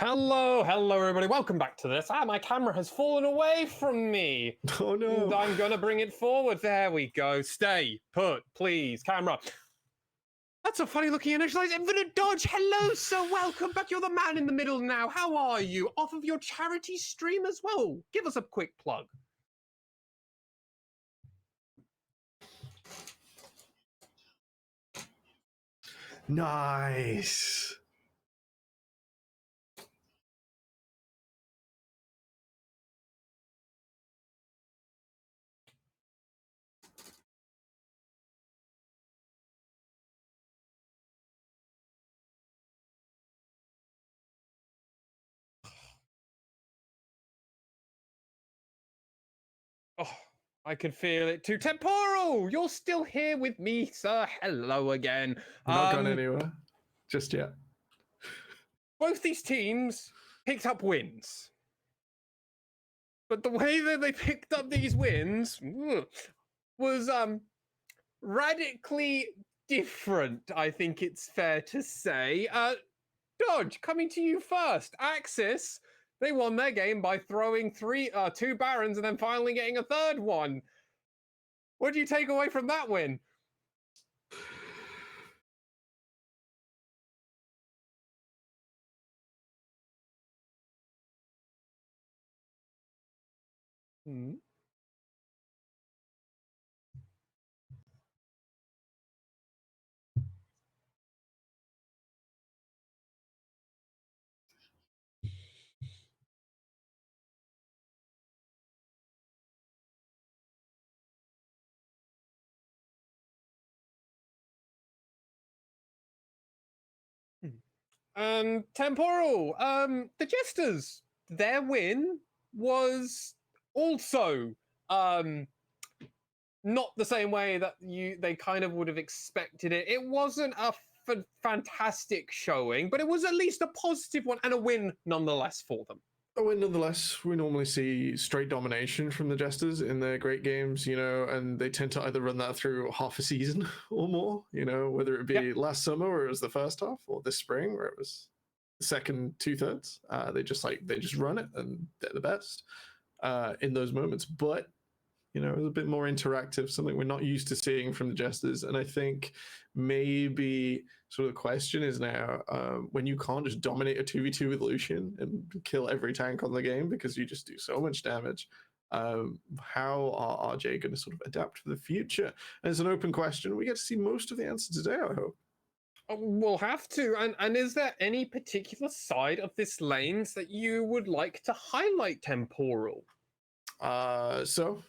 Hello, everybody. Welcome back to this. My camera has fallen away from me. Oh, no. And I'm going to bring it forward. There we go. Stay put, please. Camera. That's a funny-looking initialize. Infinite Dodge. Hello, sir. Welcome back. You're the man in the middle now. How are you? Off of your charity stream as well. Give us a quick plug. Nice. Oh, I can feel it too. Temporal, you're still here with me, sir. Hello again. Not gone anywhere just yet. Both these teams picked up wins. But the way that they picked up these wins was radically different, I think it's fair to say. Dodge, coming to you first. AXIZ, they won their game by throwing two Barons and then finally getting a third one. What do you take away from that win? Temporal, the Jesters, their win was also not the same way that they kind of would have expected it. It wasn't a fantastic showing, but it was at least a positive one and a win nonetheless for them. A win nonetheless. We normally see straight domination from the Jesters in their great games, you know, and they tend to either run that through half a season or more, you know, whether it be last summer where it was the first half or this spring where it was the second 2/3. They just run it and they're the best in those moments. But you know, it was a bit more interactive, something we're not used to seeing from the Jesters. And I think maybe sort of the question is now, when you can't just dominate a 2v2 with Lucian and kill every tank on the game because you just do so much damage, how are RJ going to sort of adapt for the future? And it's an open question. We get to see most of the answer today, I hope. We'll have to. And is there any particular side of this lanes that you would like to highlight, Temporal? So,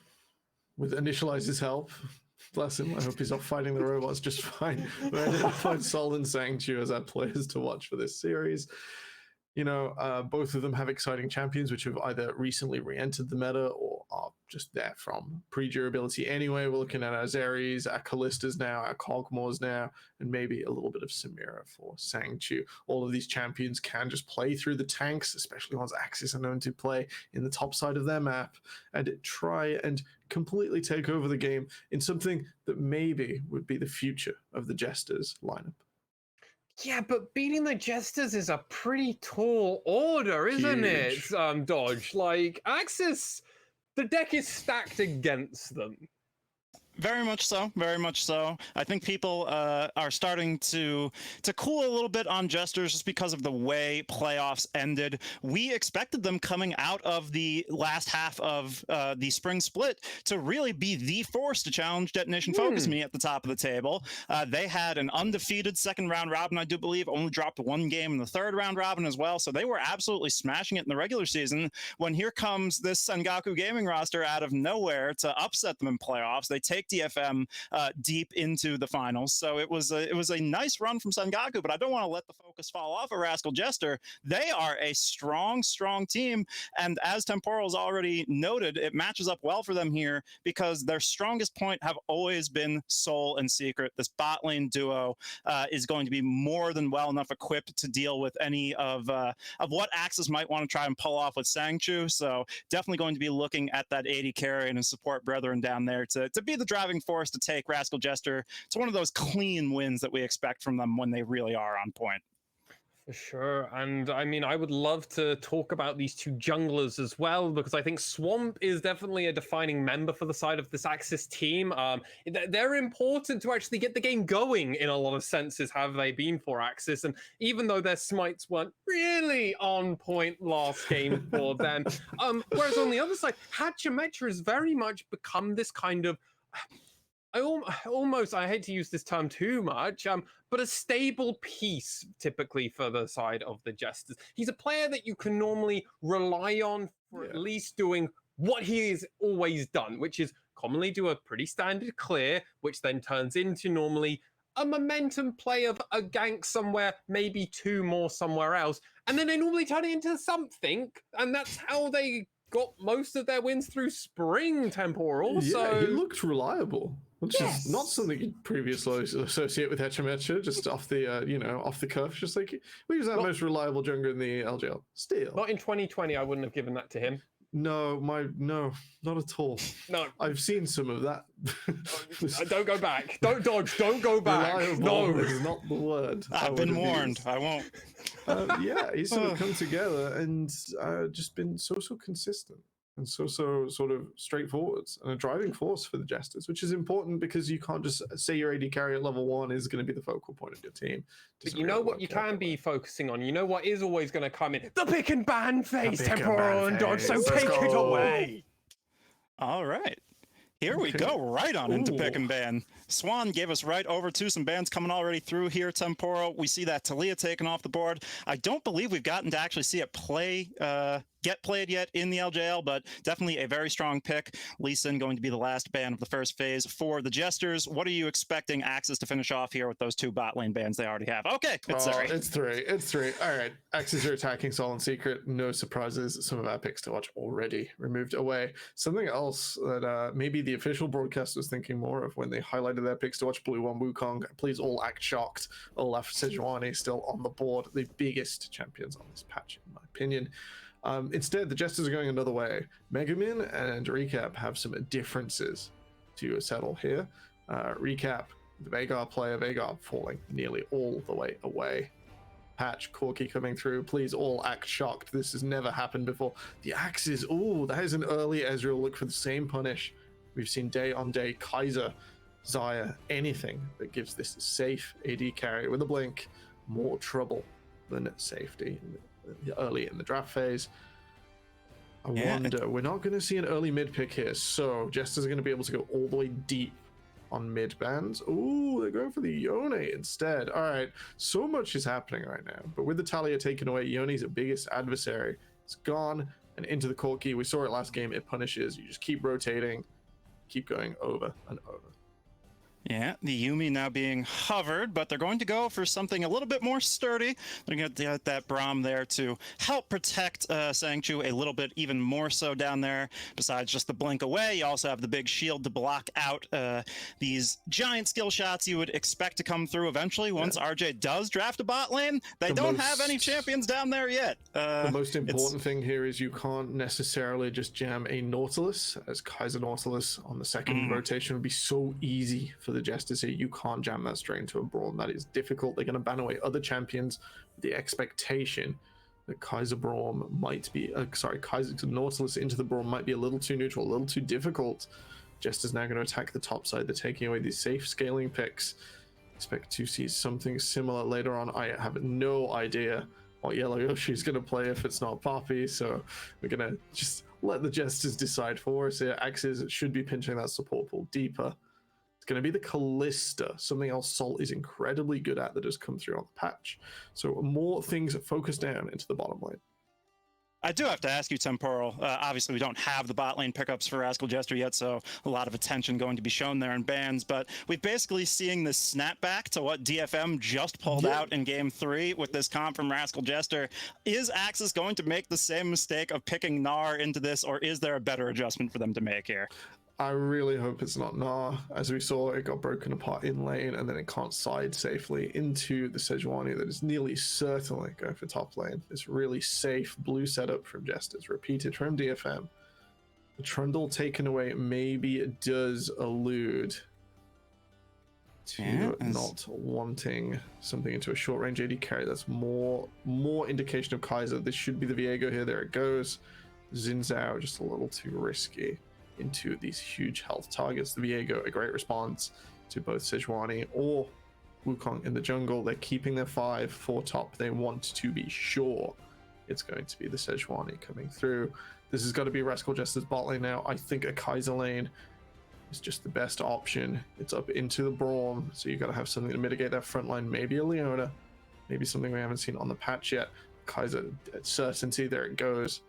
with Initialize's help, bless him, I hope he's off fighting the robots just fine. We identified Sol and Sanctuary as our players to watch for this series. You know, both of them have exciting champions which have either recently re-entered the meta or are just there from pre-durability anyway. We're looking at our Xerxes, our Callistas now, our Cogmores now, and maybe a little bit of Samira for Sangchu. All of these champions can just play through the tanks, especially ones AXIZ are known to play in the top side of their map, and try and completely take over the game in something that maybe would be the future of the Jesters lineup. Yeah, but beating the Jesters is a pretty tall order, isn't it, Dodge? Like, AXIZ, the deck is stacked against them. Very much so. Very much so. I think people are starting to cool a little bit on Jesters just because of the way playoffs ended. We expected them coming out of the last half of the spring split to really be the force to challenge Detonation Focus Me at the top of the table. They had an undefeated second round robin, I do believe, only dropped one game in the third round robin as well. So they were absolutely smashing it in the regular season. When here comes this Sengaku Gaming roster out of nowhere to upset them in playoffs, they take DFM deep into the finals. So it was a nice run from Sengaku, but I don't want to let the focus fall off of Rascal Jester. They are a strong team, and as Temporal's already noted, it matches up well for them here because their strongest point have always been Soul and Secret. This bot lane duo is going to be more than well enough equipped to deal with any of what AXIZ might want to try and pull off with Sangchu. So definitely going to be looking at that 80 carry and his support brethren down there to be the driving force to take Rascal Jester to one of those clean wins that we expect from them when they really are on point. For sure. And I mean, I would love to talk about these two junglers as well, because I think Swamp is definitely a defining member for the side of this AXIZ team. They're important to actually get the game going in a lot of senses, have they been for AXIZ. And even though their smites weren't really on point last game for them, whereas on the other side, Hachimetra has very much become this kind of I hate to use this term too much, but a stable piece typically for the side of the Jesters. He's a player that you can normally rely on for at least doing what he has always done, which is commonly do a pretty standard clear, which then turns into normally a momentum play of a gank somewhere, maybe two more somewhere else, and then they normally turn it into something, and that's how they got most of their wins through spring temporal. Yeah, so he looked reliable, which is not something you'd previously associate with Hachimetra, just off the off the cuff, just like we was our most reliable jungler in the LJL. Still, not in 2020. I wouldn't have given that to him. No, not at all. No, I've seen some of that. Don't go back. Don't dodge. Don't go back. Reliable No, is not the word. I've been warned. I won't. Yeah, he's sort of come together and just been so consistent and so sort of straightforward and a driving force for the Jesters, which is important because you can't just say your AD carry at level 1 is going to be the focal point of your team. but you know what you can be focusing on. You know what is always going to come in? The pick and ban phase, temporal and dodge. So take it away. All right. Here we go, right on into pick and ban. Swan gave us right over to some bans coming already through here, Temporal. We see that Talia taken off the board. I don't believe we've gotten to actually see it get played yet in the LJL, but definitely a very strong pick. Lee Sin going to be the last ban of the first phase for the Jesters. What are you expecting AXIZ to finish off here with those two bot lane bans they already have? Okay, it's three. It's three. All right, AXIZ are attacking Soul Secret. No surprises. Some of our picks to watch already removed away. Something else that maybe the official broadcast was thinking more of when they highlighted their picks to watch Blue One Wukong. Please all act shocked. Olaf Sejuani still on the board. The biggest champions on this patch, in my opinion. Instead, the Jesters are going another way. Megamin and Recap have some differences to settle here. Recap, the Veigar player, Veigar falling nearly all the way away. Patch, Corki coming through. Please all act shocked. This has never happened before. The AXIZ, that is an early Ezreal. Look for the same punish we've seen day on day. Kaiser, Xayah, anything that gives this a safe AD carry with a blink. More trouble than safety early in the draft phase. I wonder, we're not going to see an early mid pick here, so Jester's are going to be able to go all the way deep on mid bands. Ooh, they're going for the Yone instead. All right, so much is happening right now, but with the Talia taken away, Yone's biggest adversary is gone and into the Corki. We saw it last game. It punishes. You just keep rotating, keep going over and over. Yeah, the Yuumi now being hovered, but they're going to go for something a little bit more sturdy. They're going to get that Braum there to help protect Sangchu a little bit even more so down there. Besides just the blink away, you also have the big shield to block out these giant skill shots you would expect to come through eventually once RJ does draft a bot lane. They don't have any champions down there yet. The most important thing here is you can't necessarily just jam a Nautilus, as Kaiser Nautilus on the second rotation would be so easy for the Jester here. You can't jam that straight into a Braum. That is difficult. They're going to ban away other champions with the expectation that Kaiser Braum might be Kaiser Nautilus into the Braum might be a little too neutral, a little too difficult. Jester's now going to attack the top side. They're taking away these safe scaling picks. Expect to see something similar later on. I have no idea what Yellow Yoshi is going to play if it's not Poppy, so we're going to just let the Jesters decide for us here. AXIZ should be pinching that support pool deeper. Going to be the Callista, something else Salt is incredibly good at that has come through on the patch. So more things focus down into the bottom lane. I do have to ask you, Temporal. Obviously, we don't have the bot lane pickups for Rascal Jester yet, so a lot of attention going to be shown there in bans. But we're basically seeing this snapback to what DFM just pulled out in Game 3 with this comp from Rascal Jester. Is AXIZ going to make the same mistake of picking Gnar into this, or is there a better adjustment for them to make here? I really hope it's not Gnar. As we saw, it got broken apart in lane, and then it can't side safely into the Sejuani that is nearly certainly going for top lane. This really safe blue setup from Jesters, repeated from DFM. The Trundle taken away, maybe it does elude to not wanting something into a short range AD carry. That's more indication of Kaiser. This should be the Viego here. There it goes. Xin Zhao just a little too risky into these huge health targets. The Viego, a great response to both Sejuani or Wukong in the jungle. They're keeping their 5-4 top. They want to be sure it's going to be the Sejuani coming through. This has got to be Rascal Jester's bot lane now. I think a Kaiser lane is just the best option. It's up into the Braum, so you got to have something to mitigate that front line. Maybe a Leona, maybe something we haven't seen on the patch yet. Kaiser at certainty, there it goes.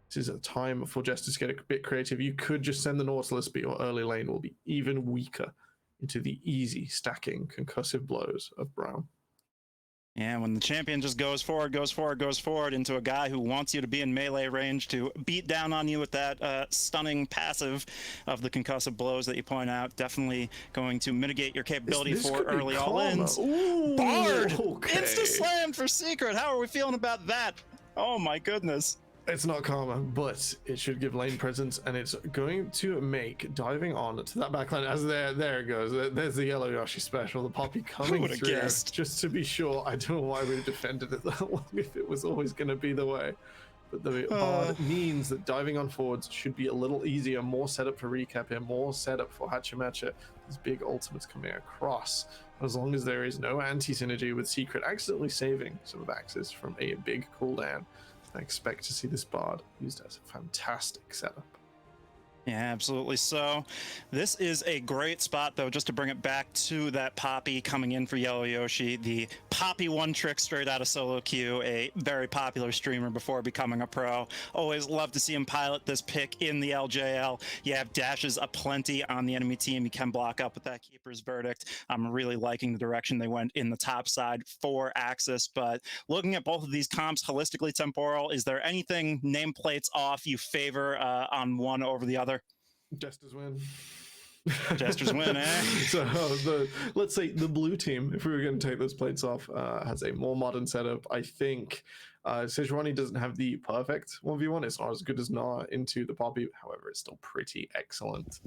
This is a time for Jesters to get a bit creative. You could just send the Nautilus, but your early lane will be even weaker into the easy stacking concussive blows of Braum. Yeah, when the champion just goes forward into a guy who wants you to be in melee range to beat down on you with that stunning passive of the concussive blows that you point out, definitely going to mitigate your capability for early all-ins. Bard! Okay. Insta-slam for Secret! How are we feeling about that? Oh my goodness. It's not Karma, but it should give lane presence, and it's going to make diving on to that backline as there it goes. There's the yellow Yoshi special, the Poppy coming through. Guessed? Just to be sure, I don't know why we defended it that long if it was always going to be the way. But the Bard means that diving on forwards should be a little easier, more setup for recap here, more setup for Hachimacha. These big ultimates coming across. As long as there is no anti-synergy with Secret accidentally saving some of AXIZ from a big cooldown, I expect to see this Bard used as a fantastic setup. Yeah, absolutely. So this is a great spot, though, just to bring it back to that Poppy coming in for Yellow Yoshi, the Poppy one trick straight out of solo queue, a very popular streamer before becoming a pro. Always love to see him pilot this pick in the LJL. You have dashes aplenty on the enemy team. You can block up with that Keeper's Verdict. I'm really liking the direction they went in the top side for AXIZ, but looking at both of these comps holistically, Temporal, is there anything nameplates off you favor on one over the other? Jesters win. Jesters win, eh? So let's say the blue team, if we were going to take those plates off, has a more modern setup. I think Sejuani doesn't have the perfect 1v1. It's not as good as Na into the Poppy. However, it's still pretty excellent.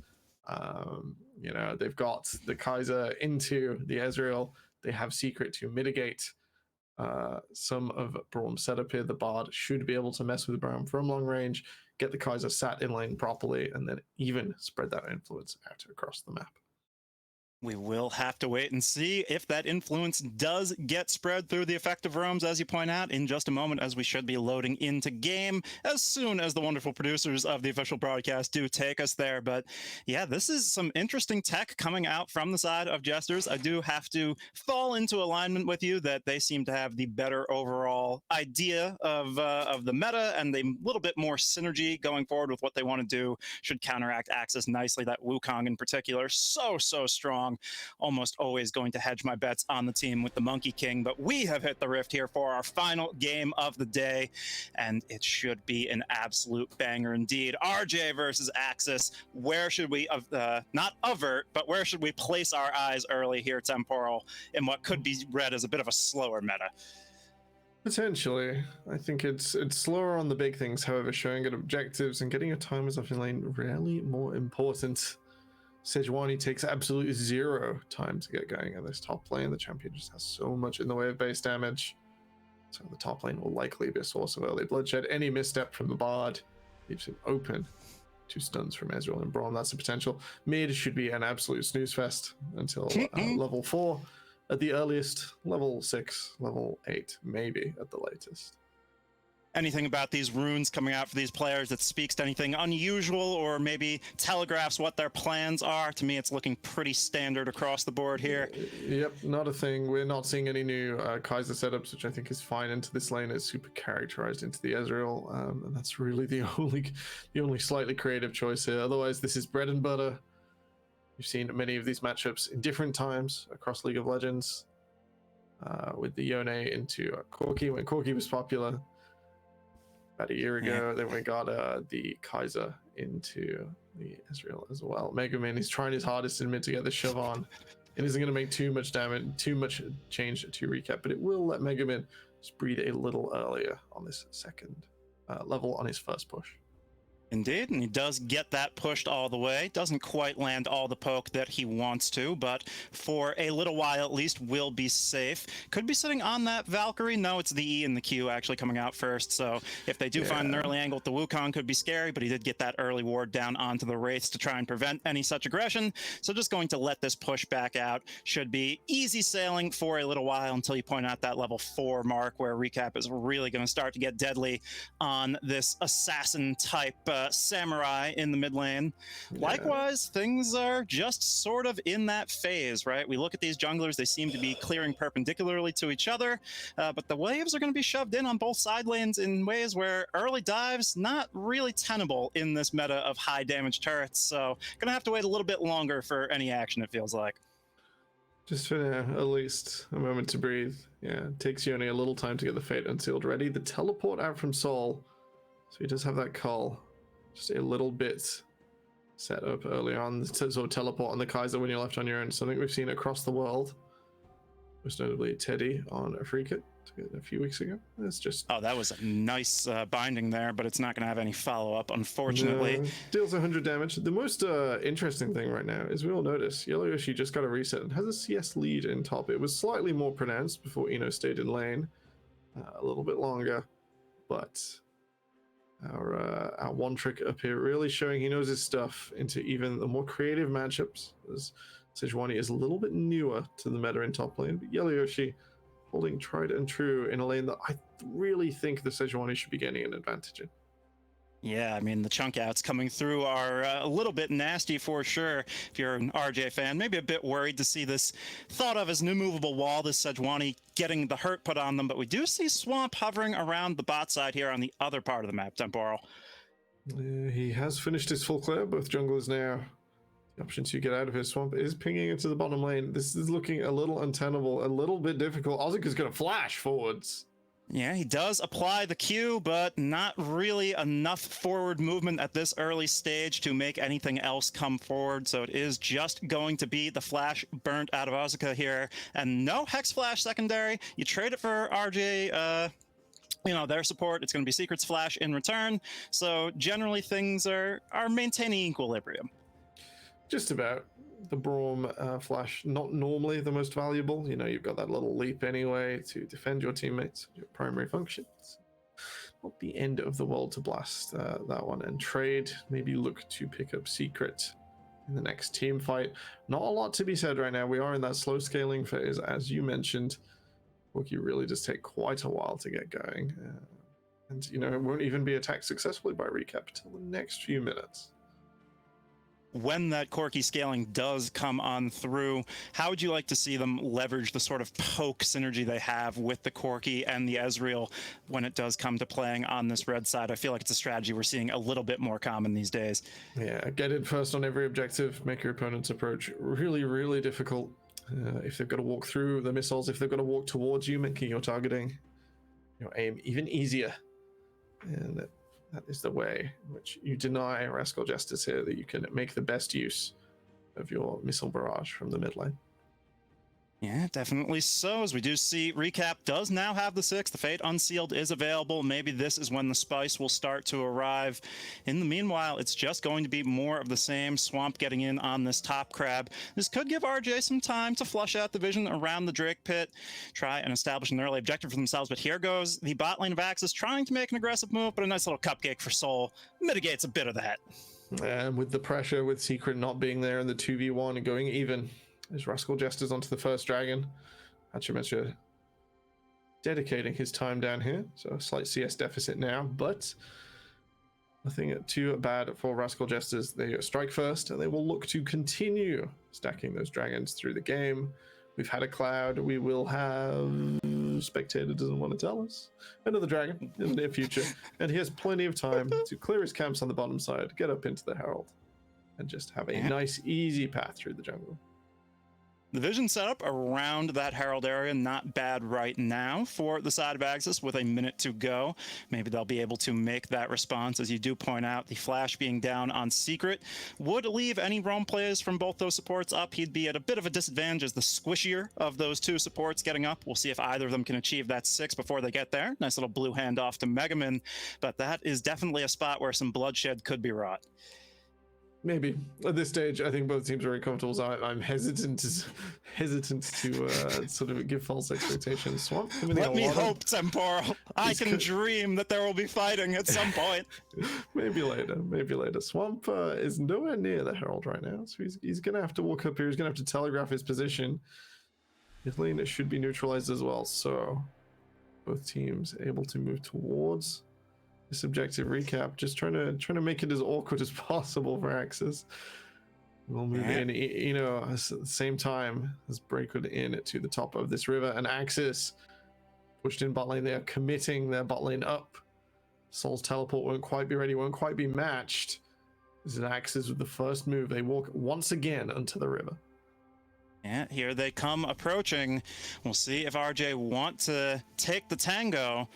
You know, they've got the Kaiser into the Ezreal. They have Secret to mitigate some of Braum's setup here. The Bard should be able to mess with Braum from long range, get the Kaiser sat in lane properly, and then even spread that influence out across the map. We will have to wait and see if that influence does get spread through the effective roams, as you point out, in just a moment, as we should be loading into game as soon as the wonderful producers of the official broadcast do take us there. But yeah, this is some interesting tech coming out from the side of Jesters. I do have to fall into alignment with you that they seem to have the better overall idea of the meta, and a little bit more synergy going forward with what they want to do should counteract AXIZ nicely. That Wukong in particular, so strong. Almost always going to hedge my bets on the team with the Monkey King, but we have hit the rift here for our final game of the day, and it should be an absolute banger indeed. RJ versus AXIZ. Where should we, not avert, but where should we place our eyes early here, Temporal, in what could be read as a bit of a slower meta? Potentially. I think it's slower on the big things, however, showing good objectives and getting your timers off your lane rarely more important. Sejuani takes absolutely 0 time to get going in this top lane. The champion just has so much in the way of base damage. So the top lane will likely be a source of early bloodshed. Any misstep from the Bard leaves him open to stuns from Ezreal and Braum. That's the potential. Mid should be an absolute snooze fest until level 4 at the earliest, level 6, level 8, maybe at the latest. Anything about these runes coming out for these players that speaks to anything unusual or maybe telegraphs what their plans are? To me, it's looking pretty standard across the board here. Yep, not a thing. We're not seeing any new Kaiser setups, which I think is fine into this lane. It's super characterized into the Ezreal, and that's really the only slightly creative choice here. Otherwise, this is bread and butter. We've seen many of these matchups in different times across League of Legends, with the Yone into Corki when Corki was popular about a year ago. Then we got the Kaiser into the Ezreal as well. Megaman is trying his hardest in mid to get the shove on. It isn't going to make too much damage, too much change to recap, but it will let Megaman just breed a little earlier on this second level on his first push. Indeed, and he does get that pushed all the way. Doesn't quite land all the poke that he wants to, but for a little while at least will be safe. Could be sitting on that Valkyrie. No, it's the E and the Q actually coming out first, so if they do find an early angle at the Wukong, could be scary, but he did get that early ward down onto the Wraiths to try and prevent any such aggression, so just going to let this push back out. Should be easy sailing for a little while until you point out that level 4 mark where Recap is really going to start to get deadly on this assassin-type samurai in the mid lane. Likewise, things are just sort of in that phase, right? We look at these junglers, they seem to be clearing perpendicularly to each other, but the waves are going to be shoved in on both side lanes in ways where early dives not really tenable in this meta of high damage turrets, so gonna have to wait a little bit longer for any action, it feels like. Just for now, at least a moment to breathe. Yeah, it takes you only a little time to get the Fate Unsealed ready. The teleport out from Sol, so he does have that call. Just a little bit set up early on, the sort of teleport on the Kaiser when you're left on your own. Something we've seen across the world, most notably Teddy on a free kit a few weeks ago. It's just that was a nice binding there, but it's not going to have any follow-up, unfortunately. No, deals 100 damage. The most interesting thing right now is we all notice Yellow Yoshi just got a reset and has a CS lead in top. It was slightly more pronounced before Eno stayed in lane a little bit longer, but our one trick up here really showing he knows his stuff into even the more creative matchups, as Sejuani is a little bit newer to the meta in top lane, but Yellow Yoshi holding tried and true in a lane that I really think the Sejuani should be gaining an advantage in. Yeah, I mean, the chunk outs coming through are a little bit nasty for sure. If you're an RJ fan, maybe a bit worried to see this thought of as an immovable wall, this Sejuani getting the hurt put on them, but we do see Swamp hovering around the bot side here on the other part of the map, Temporal. He has finished his full clear. Both junglers now. The option to get out of his Swamp is pinging into the bottom lane. This is looking a little untenable, a little bit difficult. Ozzy is going to flash forwards. Yeah, he does apply the Q, but not really enough forward movement at this early stage to make anything else come forward. So it is just going to be the flash burnt out of Ozika here. And no Hex Flash secondary. You trade it for RJ, their support. It's going to be Secret's Flash in return. So generally things are maintaining equilibrium. Just about. The Braum flash, not normally the most valuable. You've got that little leap anyway to defend your teammates, your primary function. It's not the end of the world to blast that one and trade. Maybe look to pick up Secret in the next team fight. Not a lot to be said right now. We are in that slow scaling phase, as you mentioned. Wookiee really does take quite a while to get going. And, it won't even be attacked successfully by Recap till the next few minutes. When that Corki scaling does come on through, how would you like to see them leverage the sort of poke synergy they have with the Corki and the Ezreal when it does come to playing on this red side? I feel like it's a strategy we're seeing a little bit more common these days. Yeah, get it first on every objective, make your opponent's approach really, really difficult. If they've got to walk through the missiles, if they've got to walk towards you, making your targeting, your aim even easier. And that is the way in which you deny Rascal Jesters here, that you can make the best use of your missile barrage from the mid lane. Yeah, definitely so. As we do see, Recap does now have the 6. The Fate Unsealed is available. Maybe this is when the spice will start to arrive. In the meanwhile, it's just going to be more of the same. Swamp getting in on this top crab. This could give RJ some time to flush out the vision around the Drake pit, try and establish an early objective for themselves. But here goes the bot lane of AXZ trying to make an aggressive move, but a nice little cupcake for Soul mitigates a bit of that. And with the pressure, with Secret not being there in the 2v1 and going even, as Rascal Jesters onto the first dragon. Hachimetra dedicating his time down here, so a slight CS deficit now, but nothing too bad for Rascal Jesters. They strike first, and they will look to continue stacking those dragons through the game. We've had a cloud. We will have... Spectator doesn't want to tell us. Another dragon in the near future, and he has plenty of time to clear his camps on the bottom side, get up into the Herald, and just have a nice, easy path through the jungle. The vision setup around that Herald area, not bad right now for the side of AXIZ with a minute to go. Maybe they'll be able to make that response. As you do point out, the flash being down on Secret would leave any roam plays from both those supports up. He'd be at a bit of a disadvantage as the squishier of those two supports getting up. We'll see if either of them can achieve that 6 before they get there. Nice little blue handoff to Megaman, but that is definitely a spot where some bloodshed could be wrought. Maybe at this stage, I think both teams are very comfortable. So I'm hesitant to sort of give false expectations. Swamp, let me hope, Temporal. I can dream that there will be fighting at some point. Maybe later. Maybe later. Swamp is nowhere near the Herald right now, so he's gonna have to walk up here. He's gonna have to telegraph his position. His lane should be neutralized as well. So both teams able to move towards this objective recap, just trying to make it as awkward as possible for AXIZ. We'll move in, you know, at the same time as Breakwood in to the top of this river, and AXIZ pushed in bot lane. They are committing their bot lane up. Soul's teleport won't quite be ready, won't quite be matched. This is AXIZ with the first move. They walk once again onto the river. Yeah, here they come approaching. We'll see if RJ want to take the tango.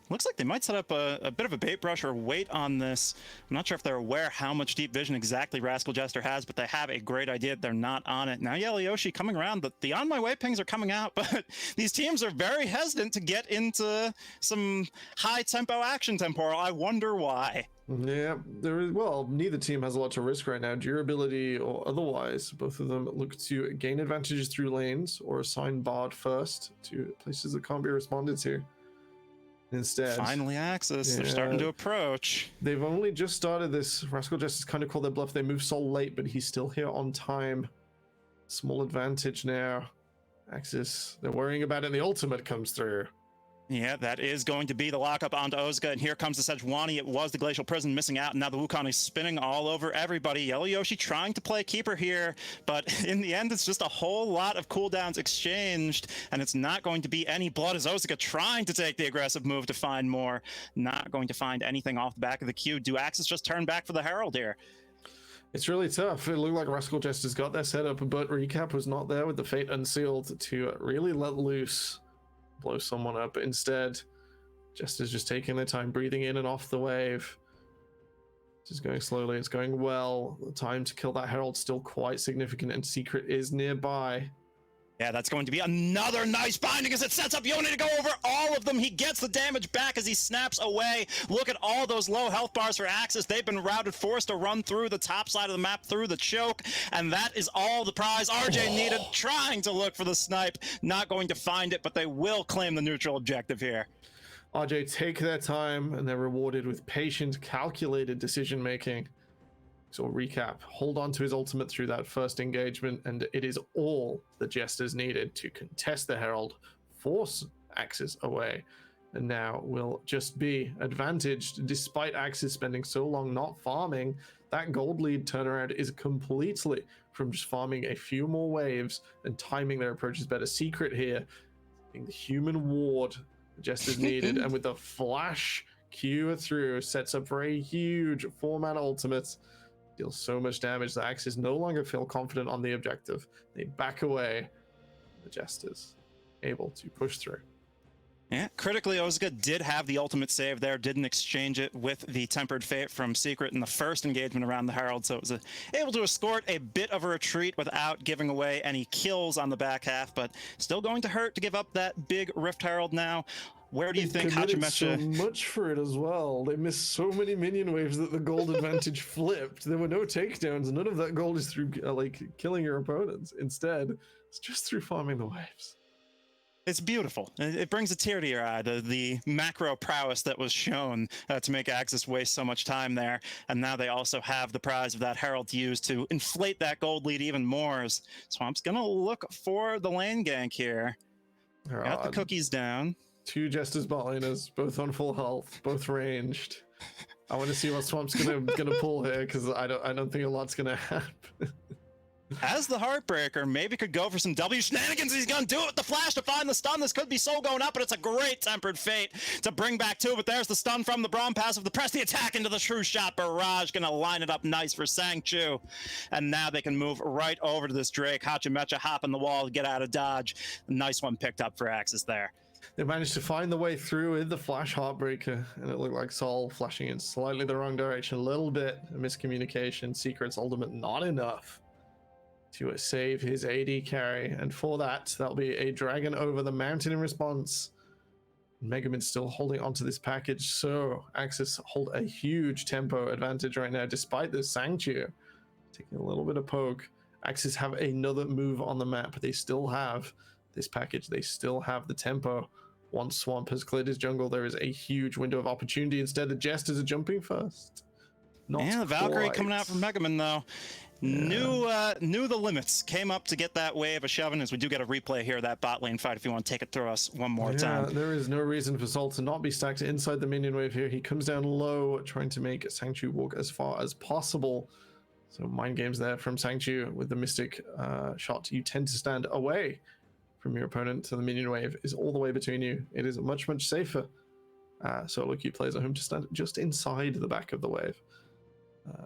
Looks like they might set up a bit of a bait brush or wait on this. I'm not sure if they're aware how much deep vision exactly Rascal Jester has, but they have a great idea that they're not on it. Now Yelioshi coming around, the on my way pings are coming out, but these teams are very hesitant to get into some high tempo action, Temporal. I wonder why. Yeah, well, neither team has a lot to risk right now, durability or otherwise. Both of them look to gain advantages through lanes or assign Bard first to places that can't be responded to. Instead, finally AXIZ, they're starting to approach. They've only just started this. Rascal Jester's kind of called their bluff. They move Soul late, but he's still here on time. Small advantage now. AXIZ, they're worrying about it, and the ultimate comes through. Yeah, that is going to be the lockup onto Ozga, and here comes the Sejuani. It was the Glacial Prison missing out, and now the Wukong is spinning all over everybody. Yelioshi trying to play keeper here, but in the end, it's just a whole lot of cooldowns exchanged, and it's not going to be any blood as Ozga trying to take the aggressive move to find more. Not going to find anything off the back of the queue. Do AXIZ just turn back for the Herald here? It's really tough. It looked like Rascal Jester's got their setup, but Recap was not there with the Fate Unsealed to really let loose. Blow someone up. Instead, Jester's just taking their time, breathing in and off the wave. Just going slowly. It's going well. The time to kill that Herald still quite significant, and Secret is nearby. Yeah, that's going to be another nice binding as it sets up Yoni to go over all of them. He gets the damage back as he snaps away. Look at all those low health bars for AXIZ. They've been routed, forced to run through the top side of the map, through the choke, and that is all the prize RJ needed, trying to look for the snipe. Not going to find it, but they will claim the neutral objective here. RJ take their time, and they're rewarded with patient, calculated decision-making. So recap, hold on to his ultimate through that first engagement, and it is all the Jesters needed to contest the Herald, force AXIZ away, and now will just be advantaged despite AXIZ spending so long not farming. That gold lead turnaround is completely from just farming a few more waves and timing their approaches better. Secret here, being the human ward the Jesters needed, and with the flash Q through, sets up for a huge 4-mana ultimate. Deals so much damage that AXIZ no longer feel confident on the objective. They back away. The Jesters able to push through. Yeah, critically, Ozga did have the ultimate save there, didn't exchange it with the Tempered Fate from Secret in the first engagement around the Herald, so it was able to escort a bit of a retreat without giving away any kills on the back half, but still going to hurt to give up that big Rift Herald now. Where do you think Hachimecha... so much for it as well. They missed so many minion waves that the gold advantage flipped. There were no takedowns. None of that gold is through like killing your opponents. Instead, it's just through farming the waves. It's beautiful. It brings a tear to your eye, the macro prowess that was shown to make AXIZ waste so much time there. And now they also have the prize of that Herald to use to inflate that gold lead even more. Swamp's going to look for the lane gank here. Got the cookies down. 2 Jesters bot laners, both on full health, both ranged. I want to see what Swamp's gonna pull here, because I don't think a lot's gonna happen. as the Heartbreaker, maybe could go for some W shenanigans. He's going to do it with the flash to find the stun. This could be Soul going up, but it's a great Tempered Fate to bring back two. But there's the stun from the Braum passive. The press the attack into the True Shot Barrage. Going to line it up nice for Sangchu. And now they can move right over to this Drake. Hachimecha hopping the wall to get out of dodge. Nice one picked up for AXZ there. They managed to find the way through with the flash Heartbreaker, and it looked like Sol flashing in slightly the wrong direction, a little bit of miscommunication. Secret's ultimate not enough to save his AD carry, and for that, that'll be a dragon over the mountain in response. Megamin's still holding onto this package, so AXZ hold a huge tempo advantage right now, despite this Sangchu taking a little bit of poke. AXZ have another move on the map. They still have this package. They still have the tempo. Once Swamp has cleared his jungle, there is a huge window of opportunity. Instead, the Jesters are jumping first. Not yeah, the Valkyrie quite. coming out from Megamin, though. Yeah. Knew the limits. Came up to get that wave of shoving, as we do get a replay here of that bot lane fight if you want to take it through us one more time. There is no reason for Sol to not be stacked inside the minion wave here. He comes down low, trying to make Sangchu walk as far as possible. So mind games there from Sangchu with the Mystic shot. You tend to stand away from your opponent, so the minion wave is all the way between you. It is much, much safer. Solo queue players at home to stand just inside the back of the wave,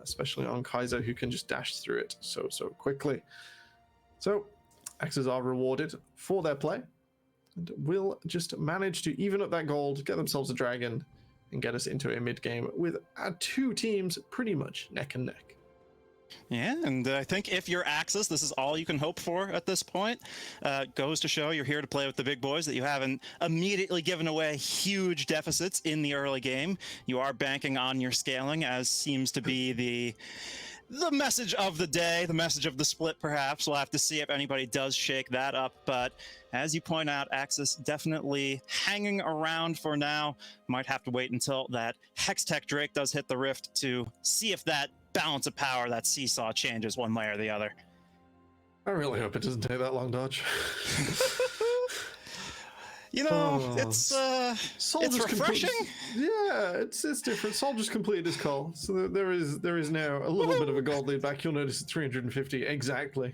especially on Kaiser, who can just dash through it so quickly. So AXZ are rewarded for their play and will just manage to even up that gold, get themselves a dragon, and get us into a mid game with our two teams pretty much neck and neck. Yeah, and I think if you're AXZ, this is all you can hope for at this point. Goes to show you're here to play with the big boys, that you haven't immediately given away huge deficits in the early game. You are banking on your scaling, as seems to be the message of the day, the message of the split, perhaps. We'll have to see if anybody does shake that up, but as you point out, AXZ definitely hanging around for now. Might have to wait until that Hextech Drake does hit the rift to see if that balance of power, that seesaw, changes one way or the other. I really hope it doesn't take that long, Dodge. You know, it's refreshing. It's different. Sol just completed his call, so there is now a little bit of a gold lead back. You'll notice it's 350 exactly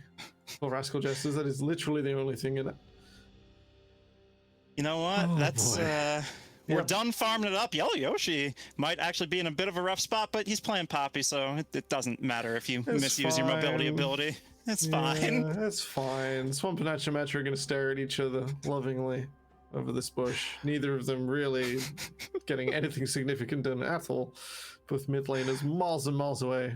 for Rascal Jesters. That is literally the only thing in it. You know what? We're Yep. done farming it up. Yellow Yoshi might actually be in a bit of a rough spot, but he's playing Poppy, so it doesn't matter if you misuse your mobility ability. It's fine. That's fine. Swamp and Hachimecha are going to stare at each other lovingly over this bush. Neither of them really getting anything significant done at all. Both mid laners miles and miles away.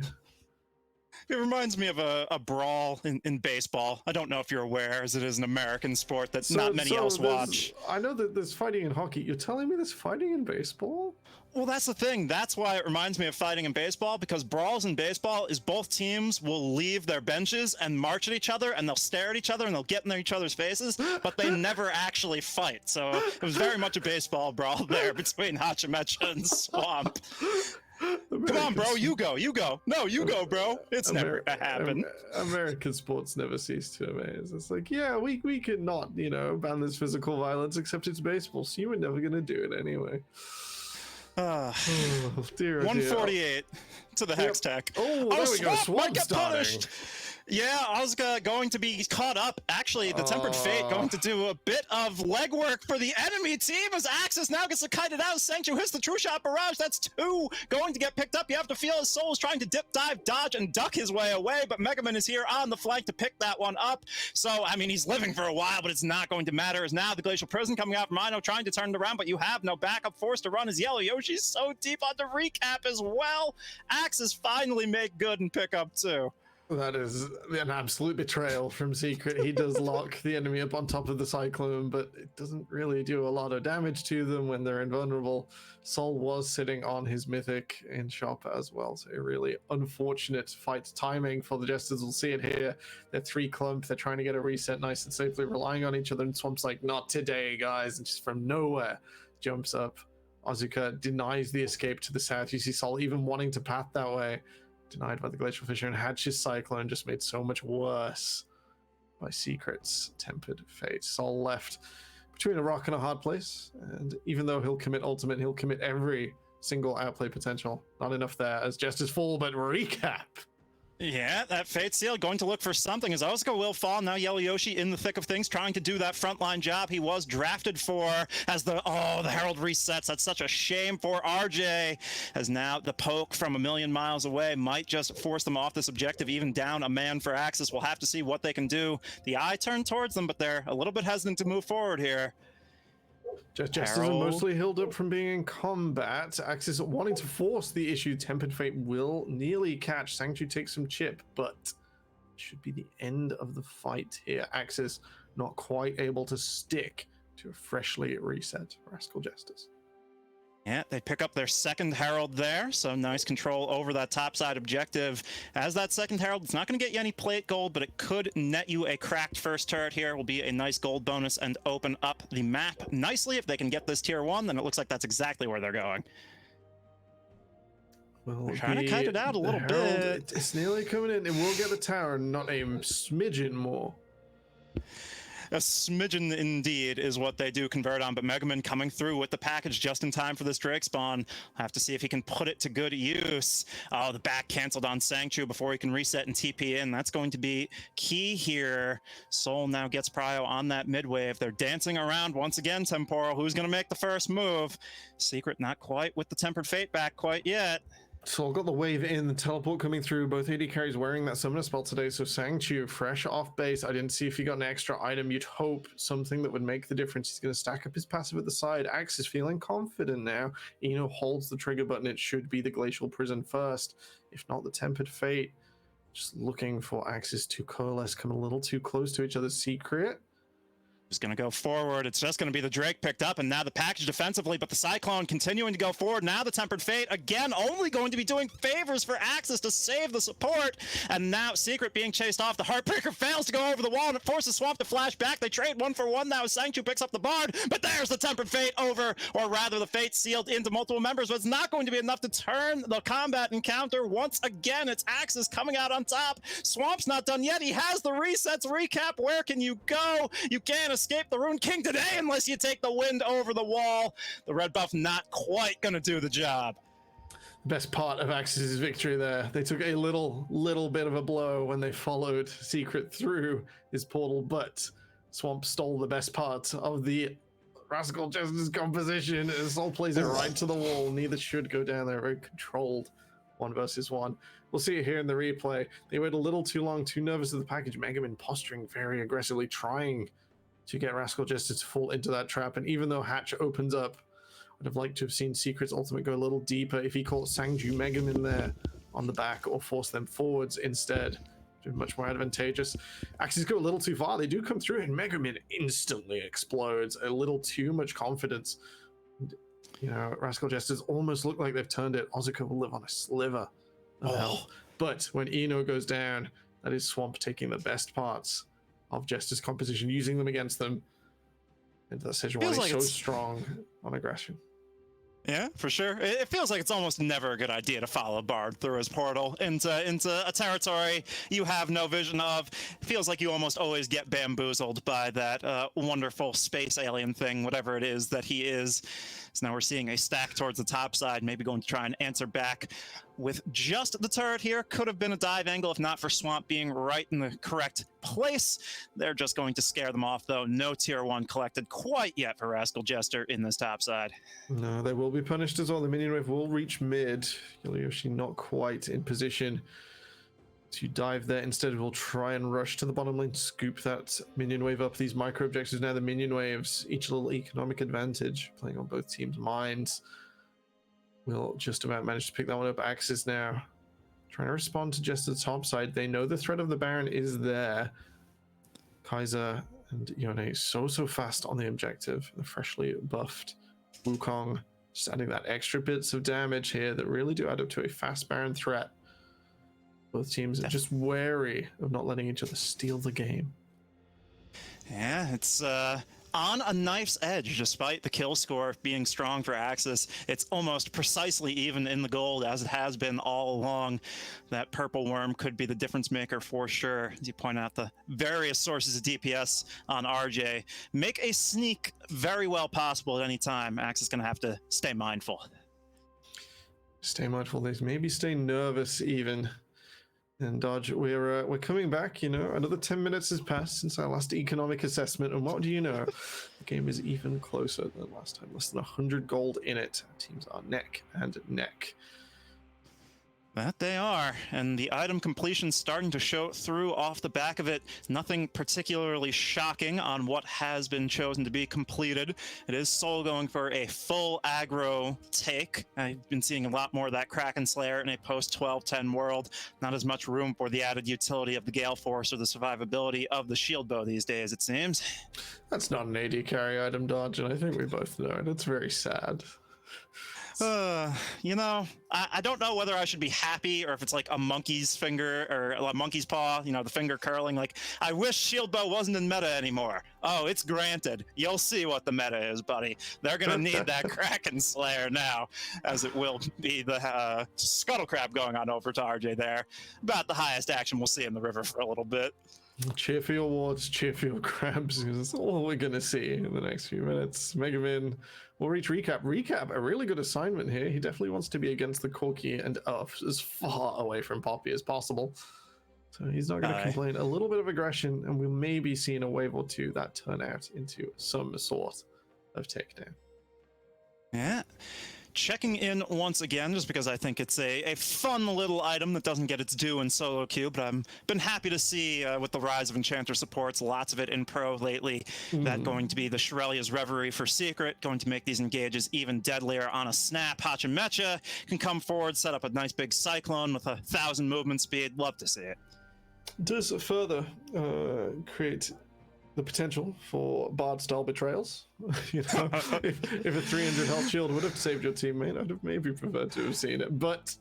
It reminds me of a brawl in baseball. I don't know if you're aware, as it is an American sport that not many else watch. I know that there's fighting in hockey. You're telling me there's fighting in baseball? Well, that's the thing. That's why it reminds me of fighting in baseball, because brawls in baseball is both teams will leave their benches and march at each other, and they'll stare at each other, and they'll get in each other's faces, but they never actually fight. So it was very much a baseball brawl there between Hachimecha and Swamp. Come on, bro, you go. No, you go, bro. It's never gonna happen. American sports never cease to amaze. It's like, yeah, we could not, ban this physical violence, except it's baseball, so you were never gonna do it anyway. Oh, dear, 148 to the Hextech. Oh, there we go. Swamp might get starting. punished. Yeah, I was going to be caught up. Actually, the Tempered Fate going to do a bit of legwork for the enemy team as AXZ now gets to kite it out. Sangchu hits the True Shot Barrage. That's two going to get picked up. You have to feel his soul is trying to dip, dive, dodge, and duck his way away, but Megamin is here on the flank to pick that one up. So, I mean, he's living for a while, but it's not going to matter, as now the Glacial Prison coming out from Ino trying to turn it around, but you have no backup. Forced to run as Yellow Yoshi's so deep on the recap as well. AXZ finally make good and pick up two. That is an absolute betrayal from Secret. He does lock the enemy up on top of the Cyclone, but it doesn't really do a lot of damage to them when they're invulnerable. Sol was sitting on his Mythic in shop as well, so a really unfortunate fight timing for the Jesters. We'll see it here. They're 3 clump. They're trying to get a reset nice and safely, relying on each other, and Swamp's like, not today, guys, and just from nowhere jumps up. Azuka denies the escape to the south. You see Sol even wanting to path that way. Denied by the Glacial Fissure, and Hatch's Cyclone just made so much worse by Secret's Tempered Fate. Sol left between a rock and a hard place, and even though he'll commit ultimate, he'll commit every single outplay potential. Not enough there as Jester's fall, but recap. Yeah, that Fate Seal going to look for something as Ozco will fall. Now Yellow Yoshi in the thick of things, trying to do that frontline job he was drafted for as the Herald resets. That's such a shame for RJ, as now the poke from a million miles away might just force them off this objective, even down a man for AXIZ. We'll have to see what they can do. The eye turned towards them, but they're a little bit hesitant to move forward here. Jesters are mostly healed up from being in combat. AXIZ wanting to force the issue. Tempered Fate will nearly catch. Sanctuary takes some chip, but should be the end of the fight here. AXIZ not quite able to stick to a freshly reset Rascal Jesters. Yeah, they pick up their second Herald there, so nice control over that topside objective. As that second Herald, it's not going to get you any plate gold, but it could net you a cracked first turret here. Will be a nice gold bonus and open up the map nicely. If they can get this tier 1, then it looks like that's exactly where they're going. Well, they're trying to kite it out a little bit. It's nearly coming in. It will get the tower, not a smidgen more. A smidgen indeed is what they do convert on, but Mega Man coming through with the package just in time for this Drake spawn. I'll have to see if he can put it to good use. Oh, the back canceled on Sanctu before he can reset and TP in. That's going to be key here. Soul now gets Prio on that mid wave. They're dancing around once again, Temporal. Who's going to make the first move? Secret not quite with the Tempered Fate back quite yet. So I've got the wave in, the teleport coming through. Both AD carries wearing that summoner spell today. So Sanctu, fresh off base. I didn't see if he got an extra item. You'd hope something that would make the difference. He's going to stack up his passive at the side. Axe is feeling confident now. Eno holds the trigger button. It should be the Glacial Prison first, if not the Tempered Fate. Just looking for Axis to coalesce, come a little too close to each other's secret. Is going to go forward. It's just going to be the Drake picked up, and now the package defensively, but the Cyclone continuing to go forward. Now the Tempered Fate, again, only going to be doing favors for AXIZ to save the support, and now Secret being chased off. The Heartbreaker fails to go over the wall, and it forces Swamp to flash back. They trade 1-for-1 now as Sanctu picks up the Bard, but there's the Tempered Fate over, or rather the Fate sealed into multiple members, but it's not going to be enough to turn the combat encounter. Once again, it's AXIZ coming out on top. Swamp's not done yet. He has the resets recap. Where can you go? You can't escape the Rune King today unless you take the wind over the wall. The red buff not quite gonna do the job. Best part of AXIZ's victory there. They took a little bit of a blow when they followed Secret through his portal, but Swamp stole the best part of the Rascal Jester's composition, and Soul plays it right to the wall. Neither should go down there. Very controlled 1 versus 1. We'll see it here in the replay. They wait a little too long, too nervous of the package. Mega Man posturing very aggressively, trying to get Rascal Jester to fall into that trap. And even though Hatch opens up, I'd have liked to have seen Secret's ultimate go a little deeper if he caught Sangju Mega Man there on the back, or force them forwards instead. Much more advantageous. AXIZ go a little too far. They do come through, and Mega Man instantly explodes. A little too much confidence. You know, Rascal Jesters almost look like they've turned it. Ozzuka will live on a sliver of health. But when Eno goes down, that is Swamp taking the best parts of Jester's composition, using them against them. And that Sejuani like so strong on aggression. Yeah, for sure. It feels like it's almost never a good idea to follow Bard through his portal into a territory you have no vision of. It feels like you almost always get bamboozled by that wonderful space alien thing, whatever it is that he is. So now we're seeing a stack towards the top side, maybe going to try and answer back with just the turret here. Could have been a dive angle if not for Swamp being right in the correct place. They're just going to scare them off, though. No tier 1 collected quite yet for Rascal Jester in this top side. No, they will be punished as well. The minion wave will reach mid. Yoshi not quite in position to dive there. Instead, we'll try and rush to the bottom lane, scoop that minion wave up. These micro objectives now, the minion waves, each a little economic advantage, playing on both teams' minds. We'll just about manage to pick that one up. AXIZ now trying to respond to just the top side. They know the threat of the Baron is there. Kaiser and Yone so fast on the objective. The freshly buffed Wukong just adding that extra bits of damage here that really do add up to a fast Baron threat. Both teams are just wary of not letting each other steal the game. Yeah, it's on a knife's edge, despite the kill score being strong for AXIZ. It's almost precisely even in the gold, as it has been all along. That purple worm could be the difference maker for sure. As you point out, the various sources of DPS on RJ make a sneak very well possible at any time. AXIZ is going to have to stay mindful. Stay mindful. They maybe stay nervous even. And Dodge, we're coming back. You know, another 10 minutes has passed since our last economic assessment, and what do you know? The game is even closer than last time. Less than 100 gold in it. Our teams are neck and neck. That they are, and the item completion starting to show through off the back of it. Nothing particularly shocking on what has been chosen to be completed. It is Soul going for a full aggro take. I've been seeing a lot more of that Kraken Slayer in a post-1210 world. Not as much room for the added utility of the Gale Force or the survivability of the Shield Bow these days, it seems. That's not an AD carry item, Dodge, and I think we both know it. It's very sad. You know, I don't know whether I should be happy or if it's like a monkey's finger or a monkey's paw, you know, the finger curling. Like, I wish Shield Bow wasn't in meta anymore. Oh, it's granted. You'll see what the meta is, buddy. They're going to need that Kraken Slayer now, as it will be the Scuttle Crab going on over to RJ there. About the highest action we'll see in the river for a little bit. Cheer for your wards, cheer for your crabs. That's all we're going to see in the next few minutes. Megaman will reach Recap. Recap, a really good assignment here. He definitely wants to be against the Corki and as far away from Poppy as possible. So he's not going to complain. A little bit of aggression, and we may be seeing a wave or two that turn out into some sort of takedown. Yeah. Checking in once again, just because I think it's a fun little item that doesn't get its due in solo queue, but I've been happy to see with the rise of Enchanter supports, lots of it in pro lately, that going to be the Shirelia's Reverie for Secret, going to make these engages even deadlier on a snap. Hachimecha can come forward, set up a nice big Cyclone with 1,000 movement speed. Love to see it. Does further create the potential for Bard-style betrayals. You know, if a 300 health shield would have saved your teammate, I'd have maybe preferred to have seen it, but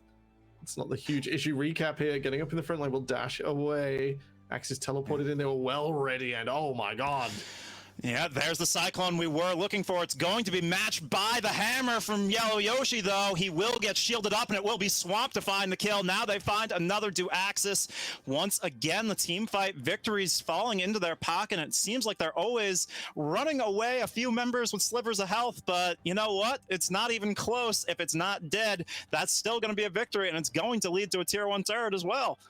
it's not the huge issue. Recap here, getting up in the front line will dash away. AXIZ teleported in, they were well ready, and oh my god. Yeah, there's the Cyclone we were looking for. It's going to be matched by the hammer from Yellow Yoshi, though. He will get shielded up, and it will be swamped to find the kill. Now they find another Duaxis. Once again, the team fight victories falling into their pocket. It seems like they're always running away a few members with slivers of health, but you know what? It's not even close. If it's not dead, that's still going to be a victory, and it's going to lead to a tier 1 turret as well.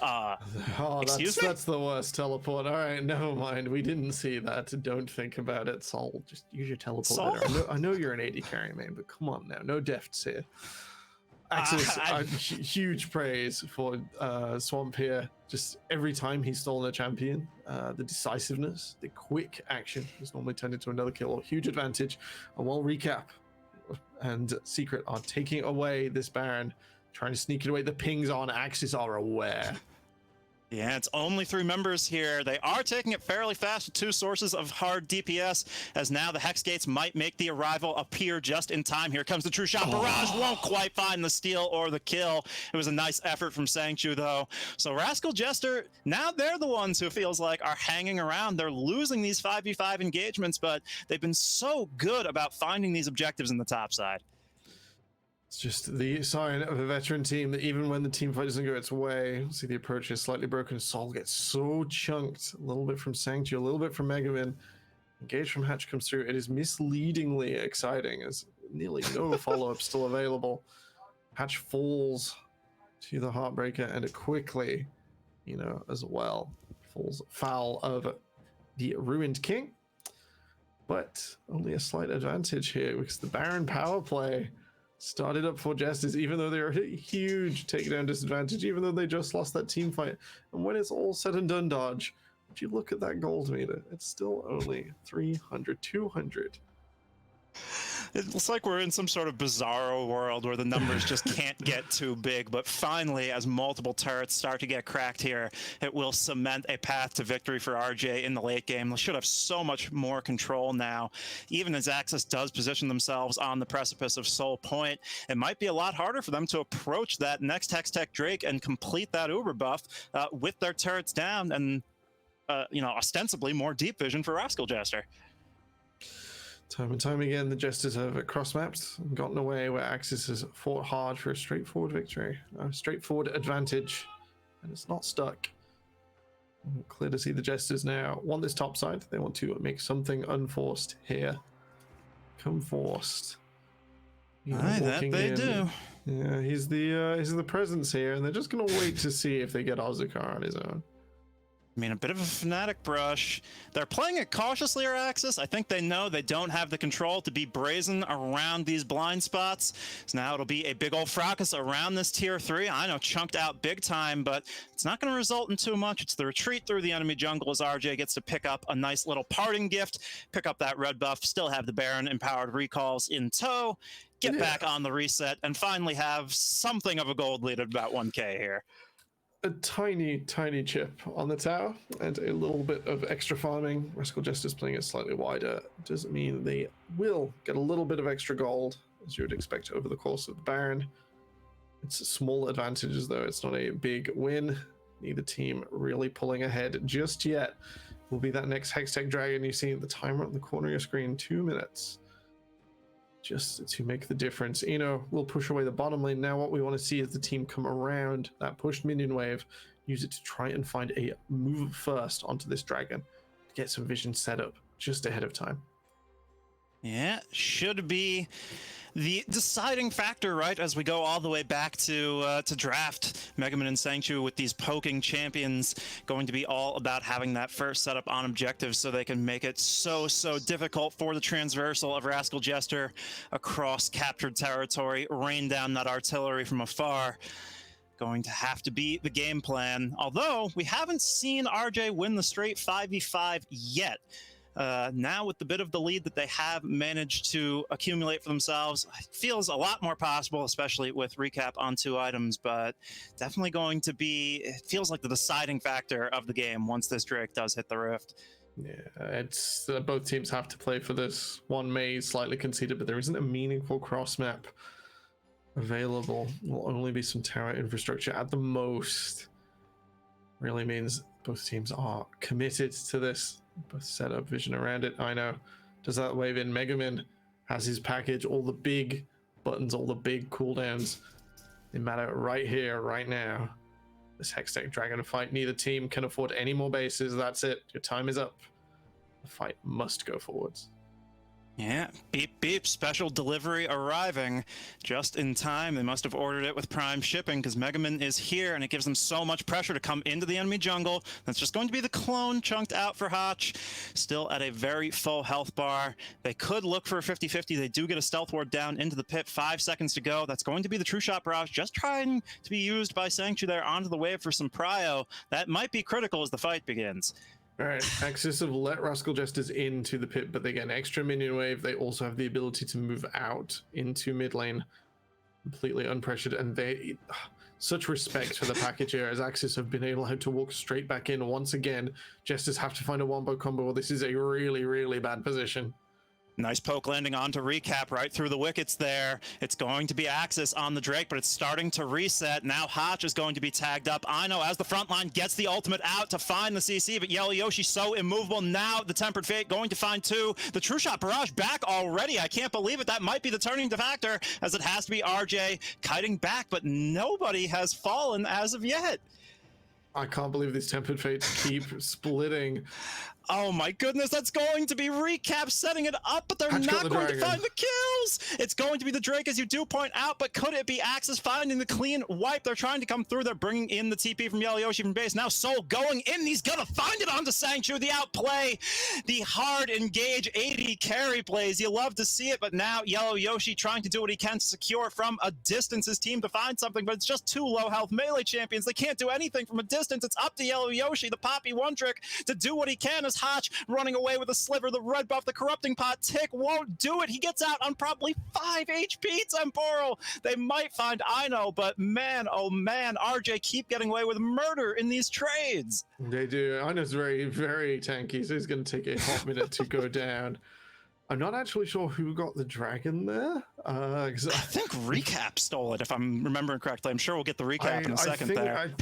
That's the worst teleport. All right, never mind. We didn't see that. Don't think about it, Sol. Just use your teleport better. I know you're an AD carry, man, but come on now. No defts here. AXZ, huge praise for Swamp here. Just every time he's stolen a champion, the decisiveness, the quick action has normally turned into another kill. Huge advantage. And while Recap and Secret are taking away this Baron, trying to sneak it away, the pings on AXIZ are aware. Yeah, it's only 3 members here. They are taking it fairly fast with 2 sources of hard DPS, as now the Hex Gates might make the arrival appear just in time. Here comes the True Shot. Barrage won't quite find the steal or the kill. It was a nice effort from Sangchu, though. So Rascal, Jester, now they're the ones who feels like are hanging around. They're losing these 5v5 engagements, but they've been so good about finding these objectives in the top side. It's just the sign of a veteran team that even when the team fight doesn't go its way, see the approach is slightly broken. Sol gets so chunked. A little bit from Sanctuary, a little bit from Megaman. Engage from Hatch comes through. It is misleadingly exciting as nearly no follow-up still available. Hatch falls to the Heartbreaker and it quickly, you know, as well, falls foul of the Ruined King. But only a slight advantage here because the Baron power play started up for Jesters, even though they're at a huge takedown disadvantage, even though they just lost that team fight. And when it's all said and done, Dodge, would you look at that gold meter? It's still only 300, 200. It looks like we're in some sort of bizarro world where the numbers just can't get too big. But finally, as multiple turrets start to get cracked here, it will cement a path to victory for RJ in the late game. They should have so much more control now. Even as AXIZ does position themselves on the precipice of Soul Point, it might be a lot harder for them to approach that next Hextech Drake and complete that Uber buff with their turrets down and, you know, ostensibly more deep vision for Rascal Jester. Time and time again, the Jesters have cross-mapped and gotten away where AXIZ has fought hard for a straightforward victory, a straightforward advantage, and it's not stuck. Clear to see the Jesters now want this top side. They want to make something unforced here. Come forced. Aye, that they do. Yeah, he's the presence here, and they're just gonna wait to see if they get Ozukar on his own. I mean, a bit of a Fnatic brush. They're playing it cautiously, our Axis. I think they know they don't have the control to be brazen around these blind spots. So now it'll be a big old fracas around this tier 3. I know, chunked out big time, but it's not going to result in too much. It's the retreat through the enemy jungle as RJ gets to pick up a nice little parting gift, pick up that red buff, still have the Baron empowered recalls in tow, get back on the reset, and finally have something of a gold lead at about 1k here. A tiny chip on the tower and a little bit of extra farming. Rascal Jester's playing it slightly wider. Doesn't mean they will get a little bit of extra gold, as you would expect over the course of the Baron. It's a small advantages, though. It's not a big win. Neither team really pulling ahead just yet. Will be that next Hextech Dragon you see at the timer on the corner of your screen. 2 minutes. Just to make the difference. We'll push away the bottom lane. Now what we want to see is the team come around that pushed minion wave, use it to try and find a move first onto this dragon, to get some vision set up just ahead of time. Yeah, should be the deciding factor, right? As we go all the way back to draft, Mega Man and Sanctuary with these poking champions going to be all about having that first setup on objectives so they can make it so difficult for the transversal of Rascal Jester across captured territory, rain down that artillery from afar. Going to have to be the game plan. Although we haven't seen RJ win the straight 5v5 yet. Now with the bit of the lead that they have managed to accumulate for themselves, it feels a lot more possible, especially with recap on 2 items, but definitely going to be, it feels like the deciding factor of the game once this Drake does hit the rift. Yeah, it's both teams have to play for this. One may slightly conceded, but there isn't a meaningful cross map available. Will only be some tower infrastructure at the most. Really means both teams are committed to this. Both set up vision around it. I know. Does that wave in? Mega Man has his package, all the big buttons, all the big cooldowns. They matter right here, right now. This Hextech Dragon fight, neither team can afford any more bases. That's it. Your time is up. The fight must go forwards. Yeah, beep beep, special delivery arriving just in time. They must have ordered it with Prime shipping because Mega Man is here and it gives them so much pressure to come into the enemy jungle. That's just going to be the clone chunked out for Hotch. Still at a very full health bar. They could look for a 50-50. They do get a stealth ward down into the pit. 5 seconds to go. That's going to be the True Shot Barrage just trying to be used by Sanctuary there onto the wave for some prio. That might be critical as the fight begins. All right, AXIZ have let Rascal Jesters into the pit, but they get an extra minion wave. They also have the ability to move out into mid lane completely unpressured, and they such respect for the package here as AXIZ have been able to walk straight back in once again. Jesters have to find a wombo combo. This is a really bad position. Nice poke landing onto recap right through the wickets there. It's going to be AXIZ on the Drake, but it's starting to reset. Now Hotch is going to be tagged up. I know as the front line gets the ultimate out to find the CC, but Yellow Yoshi so immovable. Now the Tempered Fate going to find 2. The True Shot Barrage back already. I can't believe it. That might be the turning factor as it has to be RJ kiting back, but nobody has fallen as of yet. I can't believe these Tempered Fates keep splitting. Oh my goodness, that's going to be recap setting it up, but they're not going to find the kills. It's going to be the Drake, as you do point out, but could it be AXIZ finding the clean wipe? They're trying to come through. They're bringing in the TP from Yellow Yoshi from base. Now Soul going in. He's going to find it onto Sanctuary. The outplay, the hard engage 80 carry plays. You love to see it, but now Yellow Yoshi trying to do what he can to secure from a distance his team to find something, but it's just 2 low health melee champions. They can't do anything from a distance. It's up to Yellow Yoshi, the Poppy one trick, to do what he can. Hotch running away with a sliver, the red buff, the corrupting pot tick won't do it. He gets out on probably 5 HP. Temporal. They might find Ino, but man, oh man, RJ keep getting away with murder in these trades. They do. Ino's very tanky, so he's going to take a hot minute to go down. I'm not actually sure who got the dragon there. I think Recap stole it, if I'm remembering correctly. I'm sure we'll get the recap in a second there.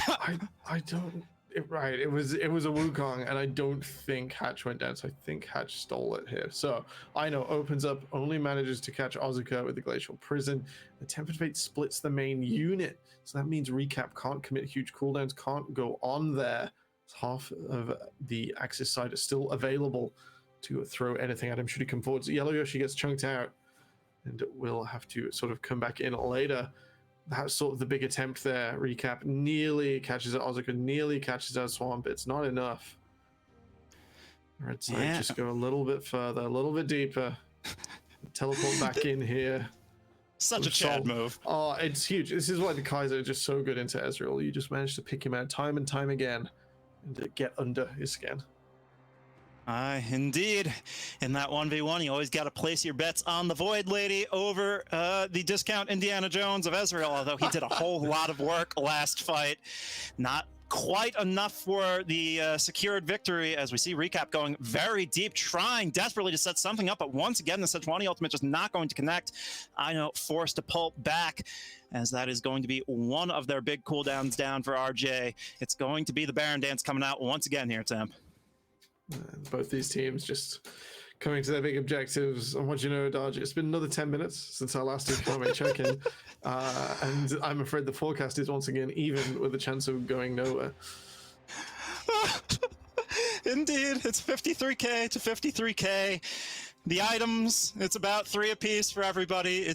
I don't. Right, it was a Wukong, and I don't think Hatch went down, so I think Hatch stole it here. So Ino opens up, only manages to catch Ozukar with the Glacial Prison. The Tempered Fate splits the main unit, so that means Recap can't commit huge cooldowns, can't go on there. Half of the AXIZ side is still available to throw anything at him should he come forward. So Yellow Yoshi gets chunked out, and will have to sort of come back in later. That's sort of the big attempt there. Recap nearly catches out Ozika, nearly catches out Swamp. It's not enough. Red side just go a little bit further, a little bit deeper. Teleport back in here. Such a Chad move. Oh, it's huge. This is why the Kaiser are just so good into Ezreal. You just manage to pick him out time and time again and get under his skin. Aye, indeed. In that 1v1, you always got to place your bets on the Void Lady over the discount Indiana Jones of Ezreal, although he did a whole lot of work last fight. Not quite enough for the secured victory, as we see Recap going very deep, trying desperately to set something up, but once again, the Sejuani ultimate just not going to connect. I know, forced to pull back, as that is going to be one of their big cooldowns down for RJ. It's going to be the Baron dance coming out once again here, Tim. Both these teams just coming to their big objectives. And what you know, Dodge, it's been another 10 minutes since our last economic check-in. And I'm afraid the forecast is once again even, with a chance of going nowhere. Indeed, it's 53k to 53k. The items, it's about 3 apiece for everybody.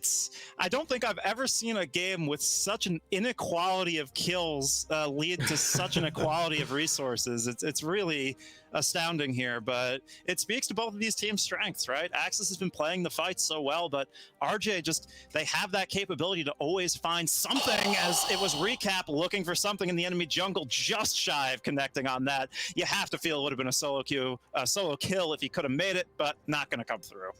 I don't think I've ever seen a game with such an inequality of kills lead to such an equality of resources. It's really astounding here, but it speaks to both of these teams' strengths, right? AXIZ has been playing the fight so well, but RJ they have that capability to always find something, as it was Recap looking for something in the enemy jungle, just shy of connecting on that. You have to feel it would have been a solo kill if he could have made it, but not going to come through.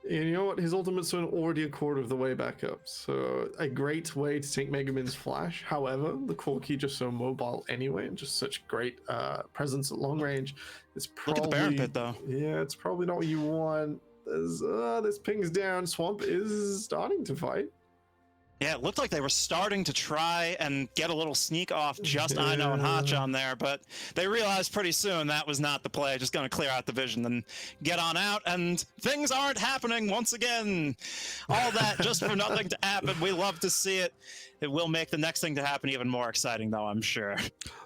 And you know what? His ultimate's already a quarter of the way back up. So a great way to take Megamin's flash. However, the Corki just so mobile anyway, and just such great presence at long range. It's probably, look at the Baron pit though. Yeah, it's probably not what you want. This pings down. Swamp is starting to fight. Yeah, it looked like they were starting to try and get a little sneak off just Ino and Hotch on there, but they realized pretty soon that was not the play, just going to clear out the vision and get on out, and things aren't happening once again. All that just for nothing to happen. We love to see it. It will make the next thing to happen even more exciting, though, I'm sure.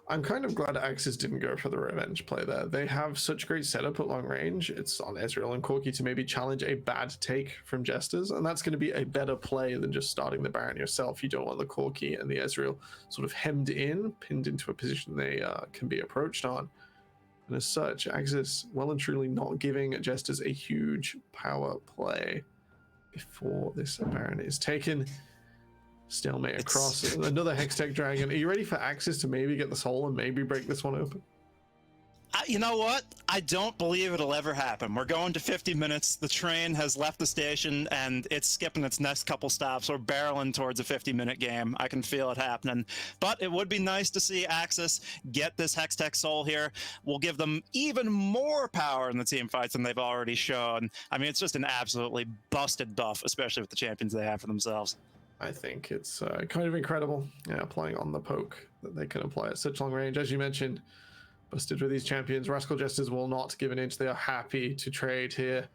I'm kind of glad AXIZ didn't go for the revenge play there. They have such great setup at long range. It's on Ezreal and Corki to maybe challenge a bad take from Jesters, and that's going to be a better play than just starting the Baron yourself. You don't want the Corki and the Ezreal sort of hemmed in, pinned into a position they can be approached on. And as such, AXIZ well and truly not giving Jesters a huge power play before this Baron is taken. Stalemate across. Another Hextech Dragon. Are you ready for AXIZ to maybe get the soul and maybe break this one open? You know what? I don't believe it'll ever happen. We're going to 50 minutes. The train has left the station and it's skipping its next couple stops. We're barreling towards a 50-minute game. I can feel it happening. But it would be nice to see AXIZ get this Hextech soul here. We'll give them even more power in the team fights than they've already shown. I mean, it's just an absolutely busted buff, especially with the champions they have for themselves. I think it's kind of incredible, playing on the poke that they can apply at such long range. As you mentioned, busted with these champions. Rascal Jesters will not give an inch. They are happy to trade here.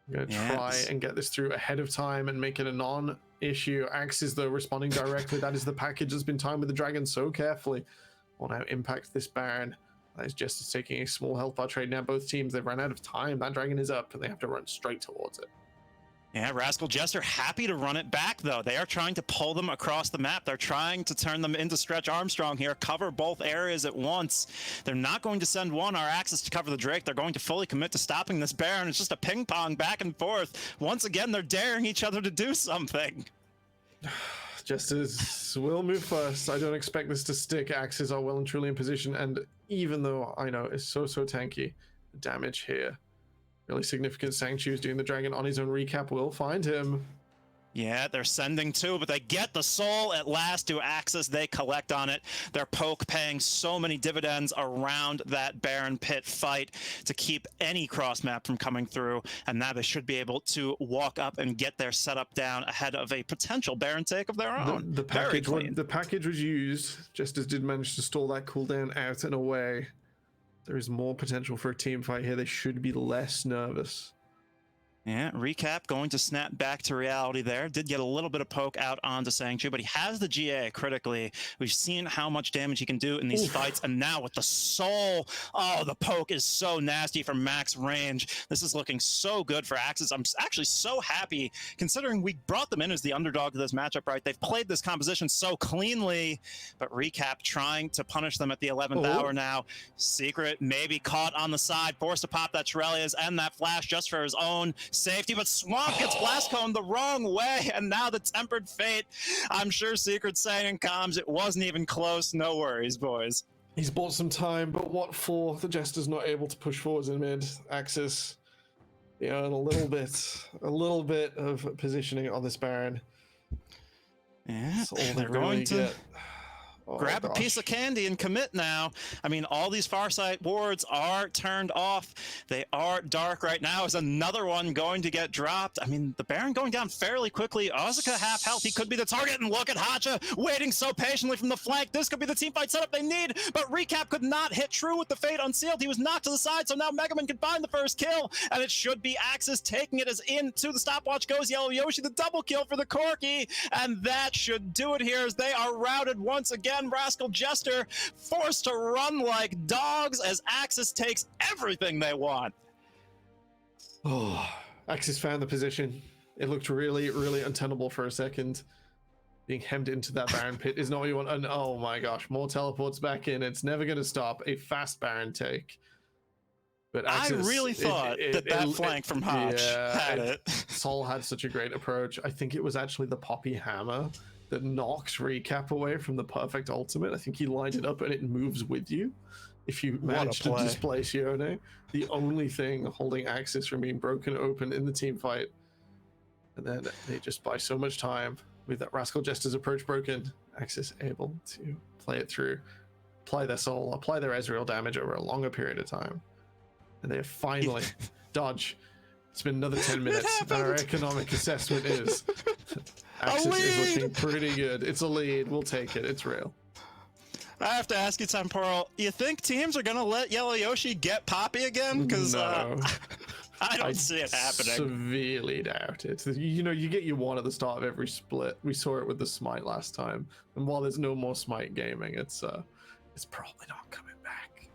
I'm going to try and get this through ahead of time and make it a non-issue. AXIZ, though, responding directly. That is the package that's been timed with the dragon so carefully. Will now impact this Baron. That is Jesters taking a small health bar trade. Now both teams, they've run out of time. That dragon is up and they have to run straight towards it. Yeah, Rascal Jester happy to run it back, though. They are trying to pull them across the map. They're trying to turn them into Stretch Armstrong here, cover both areas at once. They're not going to send one, our AXIZ, to cover the Drake. They're going to fully commit to stopping this Baron. It's just a ping-pong back and forth. Once again, they're daring each other to do something. Jesters will move first. I don't expect this to stick. AXIZ are well and truly in position, and even though I know it's so tanky, the damage here really significant. Sanctu's doing the dragon on his own. Recap will find him. Yeah, they're sending two, but they get the soul at last to AXIZ. They collect on it. Their poke paying so many dividends around that Baron pit fight to keep any cross map from coming through. And now they should be able to walk up and get their setup down ahead of a potential Baron take of their own. The package was used. Jesters did manage to stall that cooldown out and away. There is more potential for a team fight here. They should be less nervous. Yeah, recap going to snap back to reality there. Did get a little bit of poke out onto Sangchu, but he has the GA critically. We've seen how much damage he can do in these fights, and now with the soul, oh, the poke is so nasty from max range. This is looking so good for AXZ. I'm actually so happy, considering we brought them in as the underdog to this matchup, right? They've played this composition so cleanly, but recap trying to punish them at the 11th hour now. Secret maybe caught on the side, forced to pop that Shurelya's and that flash just for his own safety, but Swamp gets blast cone the wrong way, and now the tempered fate. I'm sure Secret's saying in comms it wasn't even close. No worries, boys. He's bought some time, but what for? The Jester's not able to push forwards in mid. AXZ, you know, a little bit of positioning on this Baron. Yeah, they're going to get. grab a piece of candy and commit now. I mean, all these Farsight wards are turned off. They are dark right now. Is another one going to get dropped? I mean, the Baron going down fairly quickly. Ozika half health. He could be the target. And look at Hacha waiting so patiently from the flank. This could be the teamfight setup they need. But Recap could not hit true with the Fate Unsealed. He was knocked to the side. So now Megaman can find the first kill. And it should be AXZ taking it as into the stopwatch goes Yellow Yoshi. The double kill for the Corki. And that should do it here as they are routed once again. Rascal Jester forced to run like dogs as AXZ takes everything they want. Oh, AXZ found the position. It looked really, really untenable for a second. Being hemmed into that Baron pit is not what you want. And oh my gosh, more teleports back in. It's never going to stop. A fast Baron take. But AXZ, I really thought that flank from Hodge had it. Sol had such a great approach. I think it was actually the Poppy Hammer that knocks Recap away from the perfect ultimate. I think he lined it up and it moves with you if you manage to displace Yone. The only thing holding AXZ from being broken open in the team fight. And then they just buy so much time with that Rascal Jester's approach broken. AXZ able to play it through, apply their soul, apply their Ezreal damage over a longer period of time. And they have finally dodge. It's been another 10 minutes. And our economic assessment is AXZ is looking pretty good. It's a lead. We'll take it. It's real. I have to ask you, Temporal, you think teams are going to let Yellow Yoshi get Poppy again? Because no. I don't see it happening. Severely doubt it. You know, you get your one at the start of every split. We saw it with the Smite last time. And while there's no more Smite gaming, it's probably not coming back.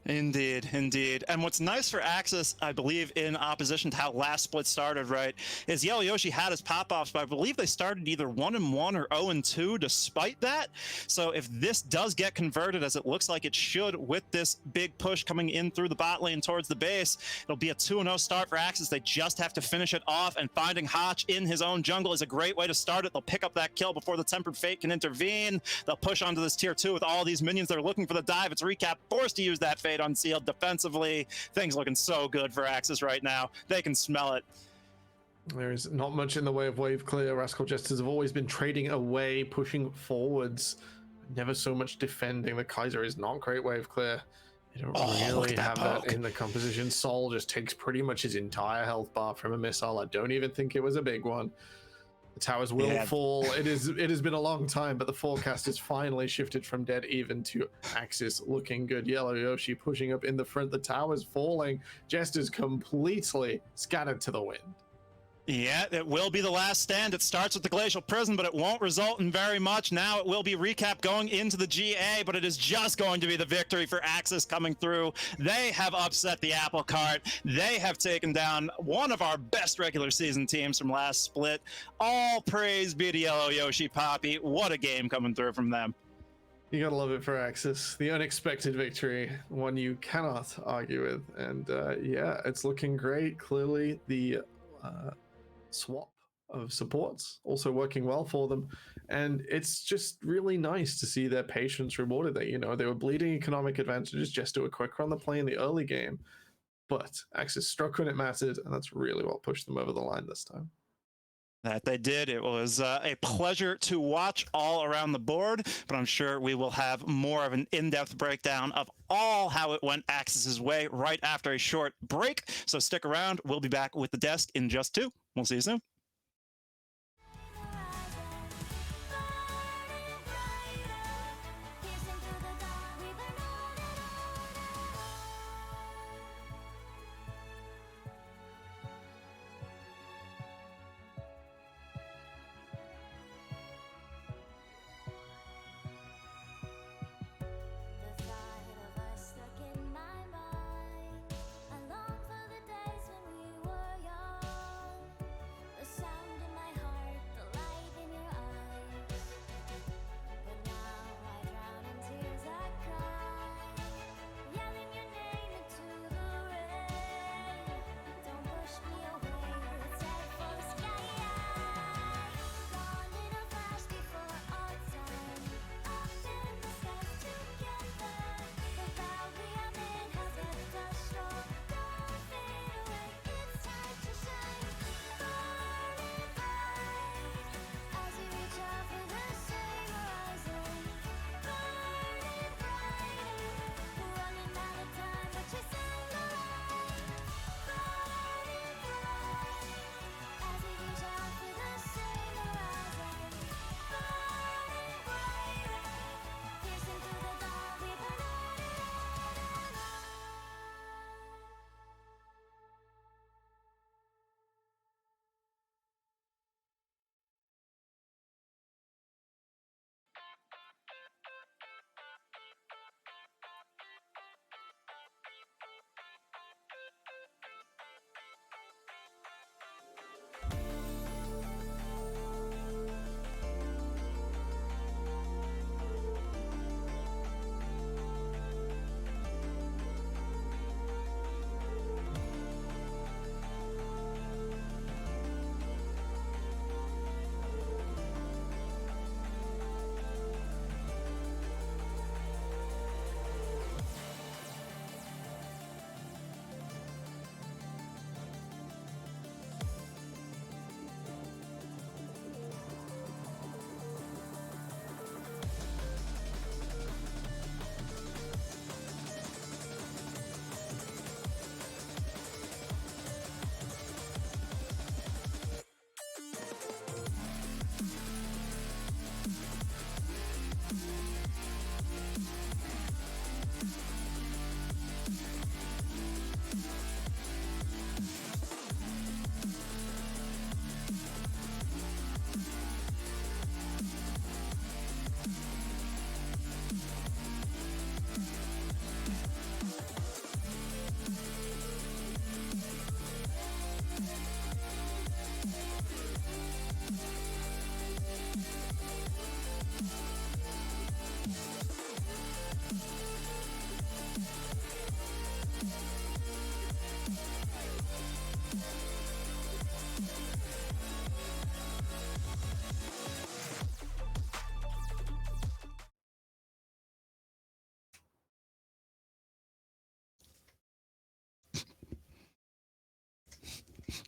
Indeed, indeed. And what's nice for AXZ, I believe, in opposition to how last split started, right, is Yellow Yoshi had his pop-offs, but I believe they started either 1-1 or 0-2 despite that. So if this does get converted, as it looks like it should with this big push coming in through the bot lane towards the base, it'll be a 2-0 start for AXZ. They just have to finish it off, and finding Hotch in his own jungle is a great way to start it. They'll pick up that kill before the Tempered Fate can intervene. They'll push onto this tier 2 with all these minions. They're looking for the dive. It's Recap forced to use that Fate Unsealed defensively. Things looking so good for AXZ right now. They can smell it. There's not much in the way of wave clear. Rascal Jesters have always been trading away, pushing forwards, never so much defending. The Kaiser is not great wave clear. They don't really have that in the composition. Sol just takes pretty much his entire health bar from a missile. I don't even think it was a big one. The towers will fall. It has been a long time, but the forecast has finally shifted from dead even to AXZ looking good. Yellow Yoshi pushing up in the front. The towers falling. Jester's completely scattered to the wind. Yeah, it will be the last stand. It starts with the Glacial Prison, but it won't result in very much. Now it will be Recap going into the GA, but it is just going to be the victory for AXZ coming through. They have upset the apple cart. They have taken down one of our best regular season teams from last split. All praise be to Yellow Yoshi Poppy. What a game coming through from them. You gotta love it for AXZ. The unexpected victory, one you cannot argue with. And yeah, it's looking great. Clearly the swap of supports also working well for them, and it's just really nice to see their patience rewarded. That, you know, they were bleeding economic advantages just to a quicker on the play in the early game, but AXZ struck when it mattered, and that's really what pushed them over the line this time. That they did. It was a pleasure to watch all around the board, but I'm sure we will have more of an in-depth breakdown of all how it went AXZ's way right after a short break. So stick around. We'll be back with the desk in just 2. We'll see you soon.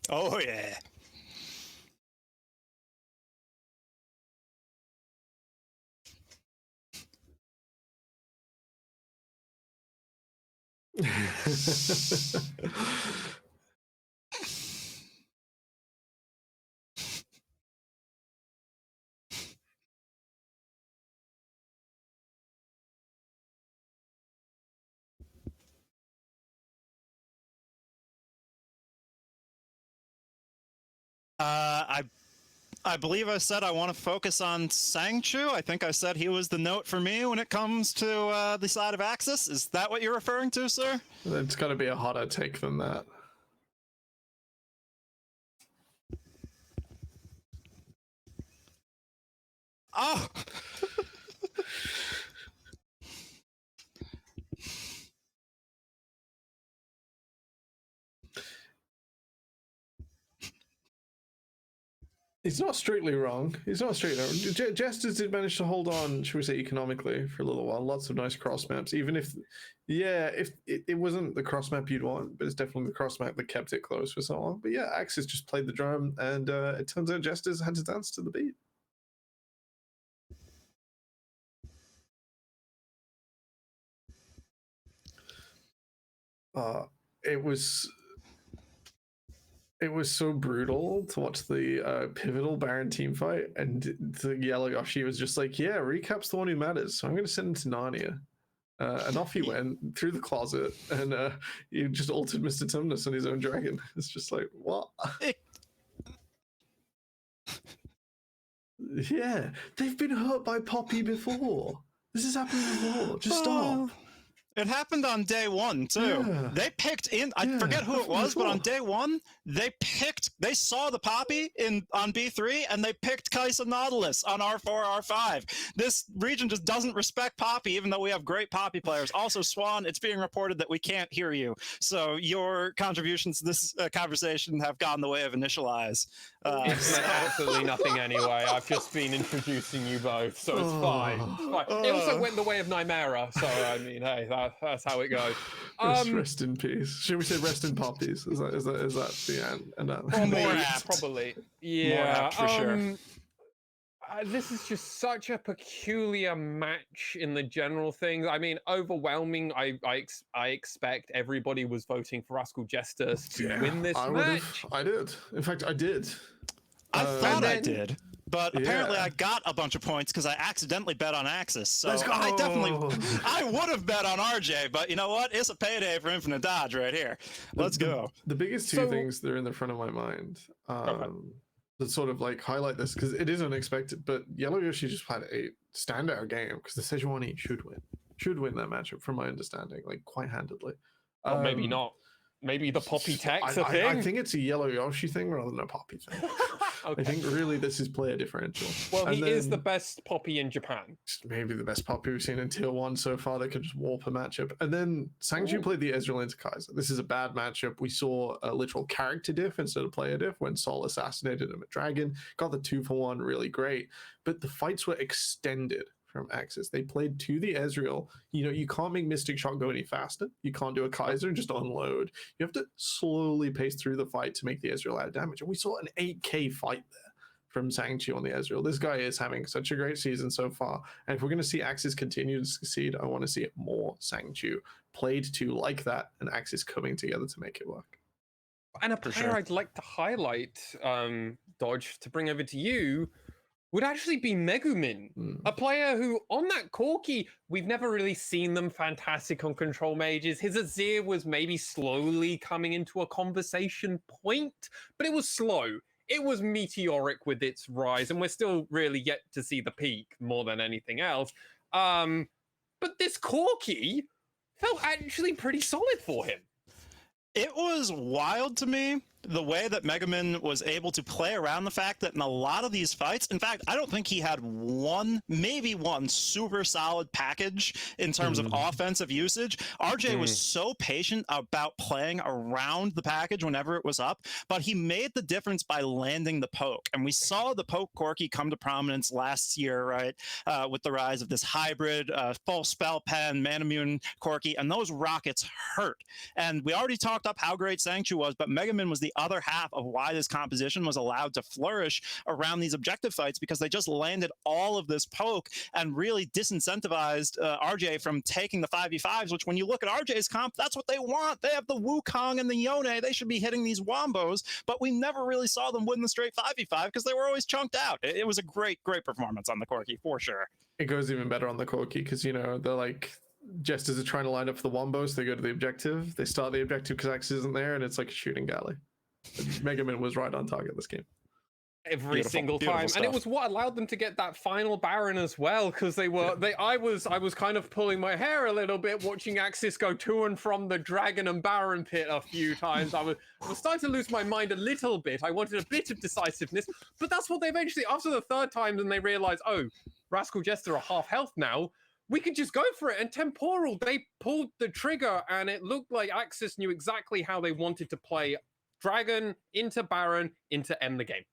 Oh, yeah. I believe I said I want to focus on Sangchu. I think I said he was the note for me when it comes to the side of AXIZ. Is that what you're referring to, sir? It's got to be a hotter take than that. Oh! He's not strictly wrong. He's not strictly wrong. Jester did manage to hold on, should we say, economically for a little while. Lots of nice cross maps. Even if, yeah, if it wasn't the cross map you'd want, but it's definitely the cross map that kept it close for so long. But yeah, AXIZ just played the drum, and it turns out Jester's had to dance to the beat. It was so brutal to watch the pivotal Baron team fight, and the yellow Yoshi was just like, yeah, recap's the one who matters, so I'm going to send him to Narnia. And off he went through the closet, and he just altered Mr. Tumnus on his own dragon. It's just like, what? Yeah, they've been hurt by Poppy before. This has happened before. Just stop. It happened on day one, too. Yeah. They picked in, I forget who it was, but on day one, they saw the Poppy on B3, and they picked Kaisa Nautilus on R4, R5. This region just doesn't respect Poppy, even though we have great Poppy players. Also, Swan, it's being reported that we can't hear you. So your contributions to this conversation have gone the way of initialize. It's meant absolutely nothing anyway. I've just been introducing you both, so it's fine. It's fine. It also went the way of Nymera, so I mean, hey, that's how it goes. Rest in peace. Should we say rest in poppies? Is that the end? Probably. Yeah, for sure. This is just such a peculiar match in the general thing. I mean, overwhelming. I expect everybody was voting for Rascal Jester to win this match. I did. In fact, I did. I thought I did. But apparently I got a bunch of points because I accidentally bet on AXIZ. So I would have bet on RJ, but you know what? It's a payday for Infinite Dodge right here. Let's go. The biggest two things that are in the front of my mind that sort of like highlight this, because it is unexpected, but Yellow Yoshi just had a standout game because the Sejuani should win that matchup from my understanding, like quite handedly. Oh, maybe not. Maybe the Poppy tech's a thing? I think it's a Yellow Yoshi thing rather than a Poppy thing. Okay. I think really this is player differential. Well, he is the best Poppy in Japan. Maybe the best Poppy we've seen in Tier 1 so far that could just warp a matchup. And then Sangchu played the Ezreal into Kaiser. This is a bad matchup. We saw a literal character diff instead of player diff when Sol assassinated him at Dragon. Got the 2-for-1 really great. But the fights were extended from AXIZ. They played to the Ezreal. You know, you can't make Mystic Shot go any faster. You can't do a Kaiser and just unload. You have to slowly pace through the fight to make the Ezreal add damage. And we saw an 8k fight there from Sangchu on the Ezreal. This guy is having such a great season so far. And if we're going to see AXIZ continue to succeed, I want to see it more Sangchu played to like that and AXIZ coming together to make it work. And a player I'd like to highlight, Dodge, to bring over to you, would actually be Megumin, a player who, on that Corki, we've never really seen them fantastic on control mages. His Azir was maybe slowly coming into a conversation point, but it was slow. It was meteoric with its rise, and we're still really yet to see the peak more than anything else. But this Corki felt actually pretty solid for him. It was wild to me the way that Megumin was able to play around the fact that in a lot of these fights, in fact, I don't think he had maybe one super solid package in terms of offensive usage. RJ was so patient about playing around the package whenever it was up, but he made the difference by landing the poke. And we saw the poke Corki come to prominence last year, right? With the rise of this hybrid, full spell pen, Manamune Corki, and those rockets hurt. And we already talked up how great Sangchu was, but Megumin was the the other half of why this composition was allowed to flourish around these objective fights, because they just landed all of this poke and really disincentivized RJ from taking the 5v5s, which when you look at RJ's comp, that's what they want. They have the Wukong and the Yone. They should be hitting these wombos, but we never really saw them win the straight 5v5 because they were always chunked out. It was a great performance on the Corki for sure. It goes even better on the Corki because, you know, they're like, Jesters are trying to line up for the wombos. They go to the objective. They start the objective because AXZ isn't there, and it's like a shooting galley. Mega Man was right on target this game. Every single time, and it was what allowed them to get that final Baron as well, because I was kind of pulling my hair a little bit watching AXIZ go to and from the Dragon and Baron pit a few times. I was starting to lose my mind a little bit. I wanted a bit of decisiveness, but that's what they eventually, after the third time, then they realized, oh, Rascal Jester are half health now, we could just go for it. And Temporal, they pulled the trigger, and it looked like AXIZ knew exactly how they wanted to play Dragon into Baron into end the game.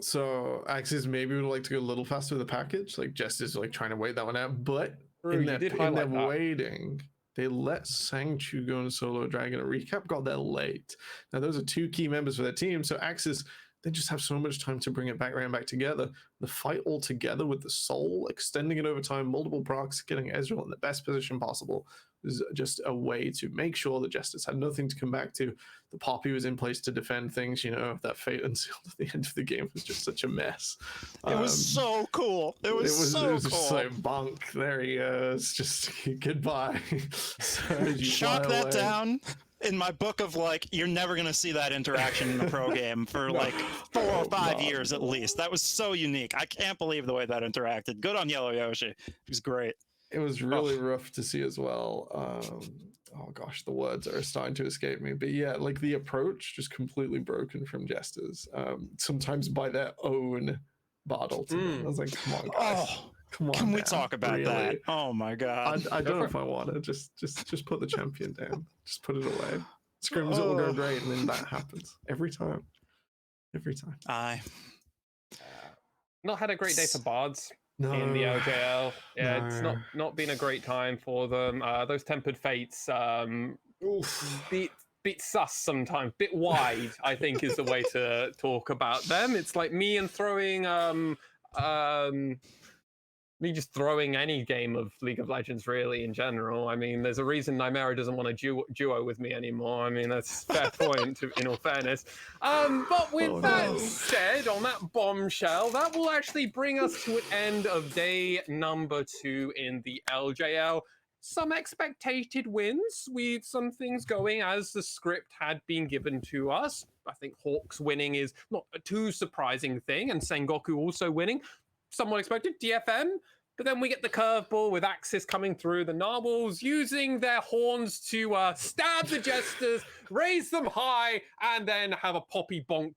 So AXZ maybe would like to go a little faster with the package. Like Jester's like trying to wait that one out, but in their waiting, they let Sangchu go in solo Dragon. A recap got there late. Now those are two key members for their team. So AXZ, they just have so much time to bring it back around back together. The fight all together with the soul, extending it over time, multiple procs, getting Ezreal in the best position possible is just a way to make sure the Jesters had nothing to come back to. The Poppy was in place to defend things, you know, that fate unsealed at the end of the game was just such a mess. It was so cool. It was so cool. Just like, bonk, there he is, just goodbye. So Chalk that down in my book of like, you're never going to see that interaction in a pro game for like 4 or 5 years at least. That was so unique. I can't believe the way that interacted. Good on Yellow Yoshi. It was great. It was really rough to see as well. Oh gosh, the words are starting to escape me. But yeah, like the approach just completely broken from Jesters. Sometimes by their own bot ultimate. I was like, come on, guys. Oh, come on. Can we talk about that? Oh my god. I don't know if I want to. Just put the champion down. Just put it away. Scrims will go great, and then that happens every time. Every time. Not had a great day for bards. No. In the LJL, yeah, it's not been a great time for them. Those tempered fates, bit sus sometimes, bit wide, I think is the way to talk about them. It's like me and throwing me just throwing any game of League of Legends really in general. I mean, there's a reason Nymera doesn't want to duo with me anymore. I mean, that's a fair point in all fairness. But with that said, on that bombshell, that will actually bring us to an end of day number 2 in the LJL. Some expected wins with some things going as the script had been given to us. I think Hawks winning is not a too surprising thing, and Sengoku also winning. Somewhat expected, DFM, but then we get the curveball with AXIZ coming through, the Narwhals using their horns to stab the Jesters, raise them high, and then have a poppy bonk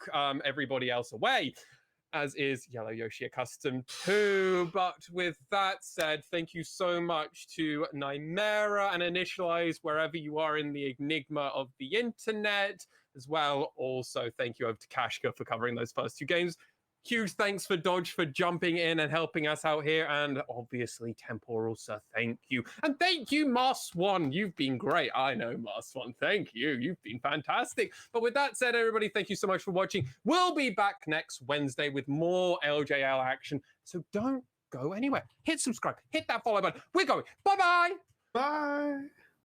everybody else away, as is Yellow Yoshi accustomed to. But with that said, thank you so much to Nymera and Initialize wherever you are in the enigma of the internet as well. Also, thank you over to Kashka for covering those first 2 games. Huge thanks for Dodge for jumping in and helping us out here. And obviously, Temporal, sir, thank you. And thank you, Mars One. You've been great. I know, Mars One. Thank you. You've been fantastic. But with that said, everybody, thank you so much for watching. We'll be back next Wednesday with more LJL action. So don't go anywhere. Hit subscribe. Hit that follow button. We're going. Bye-bye. Bye.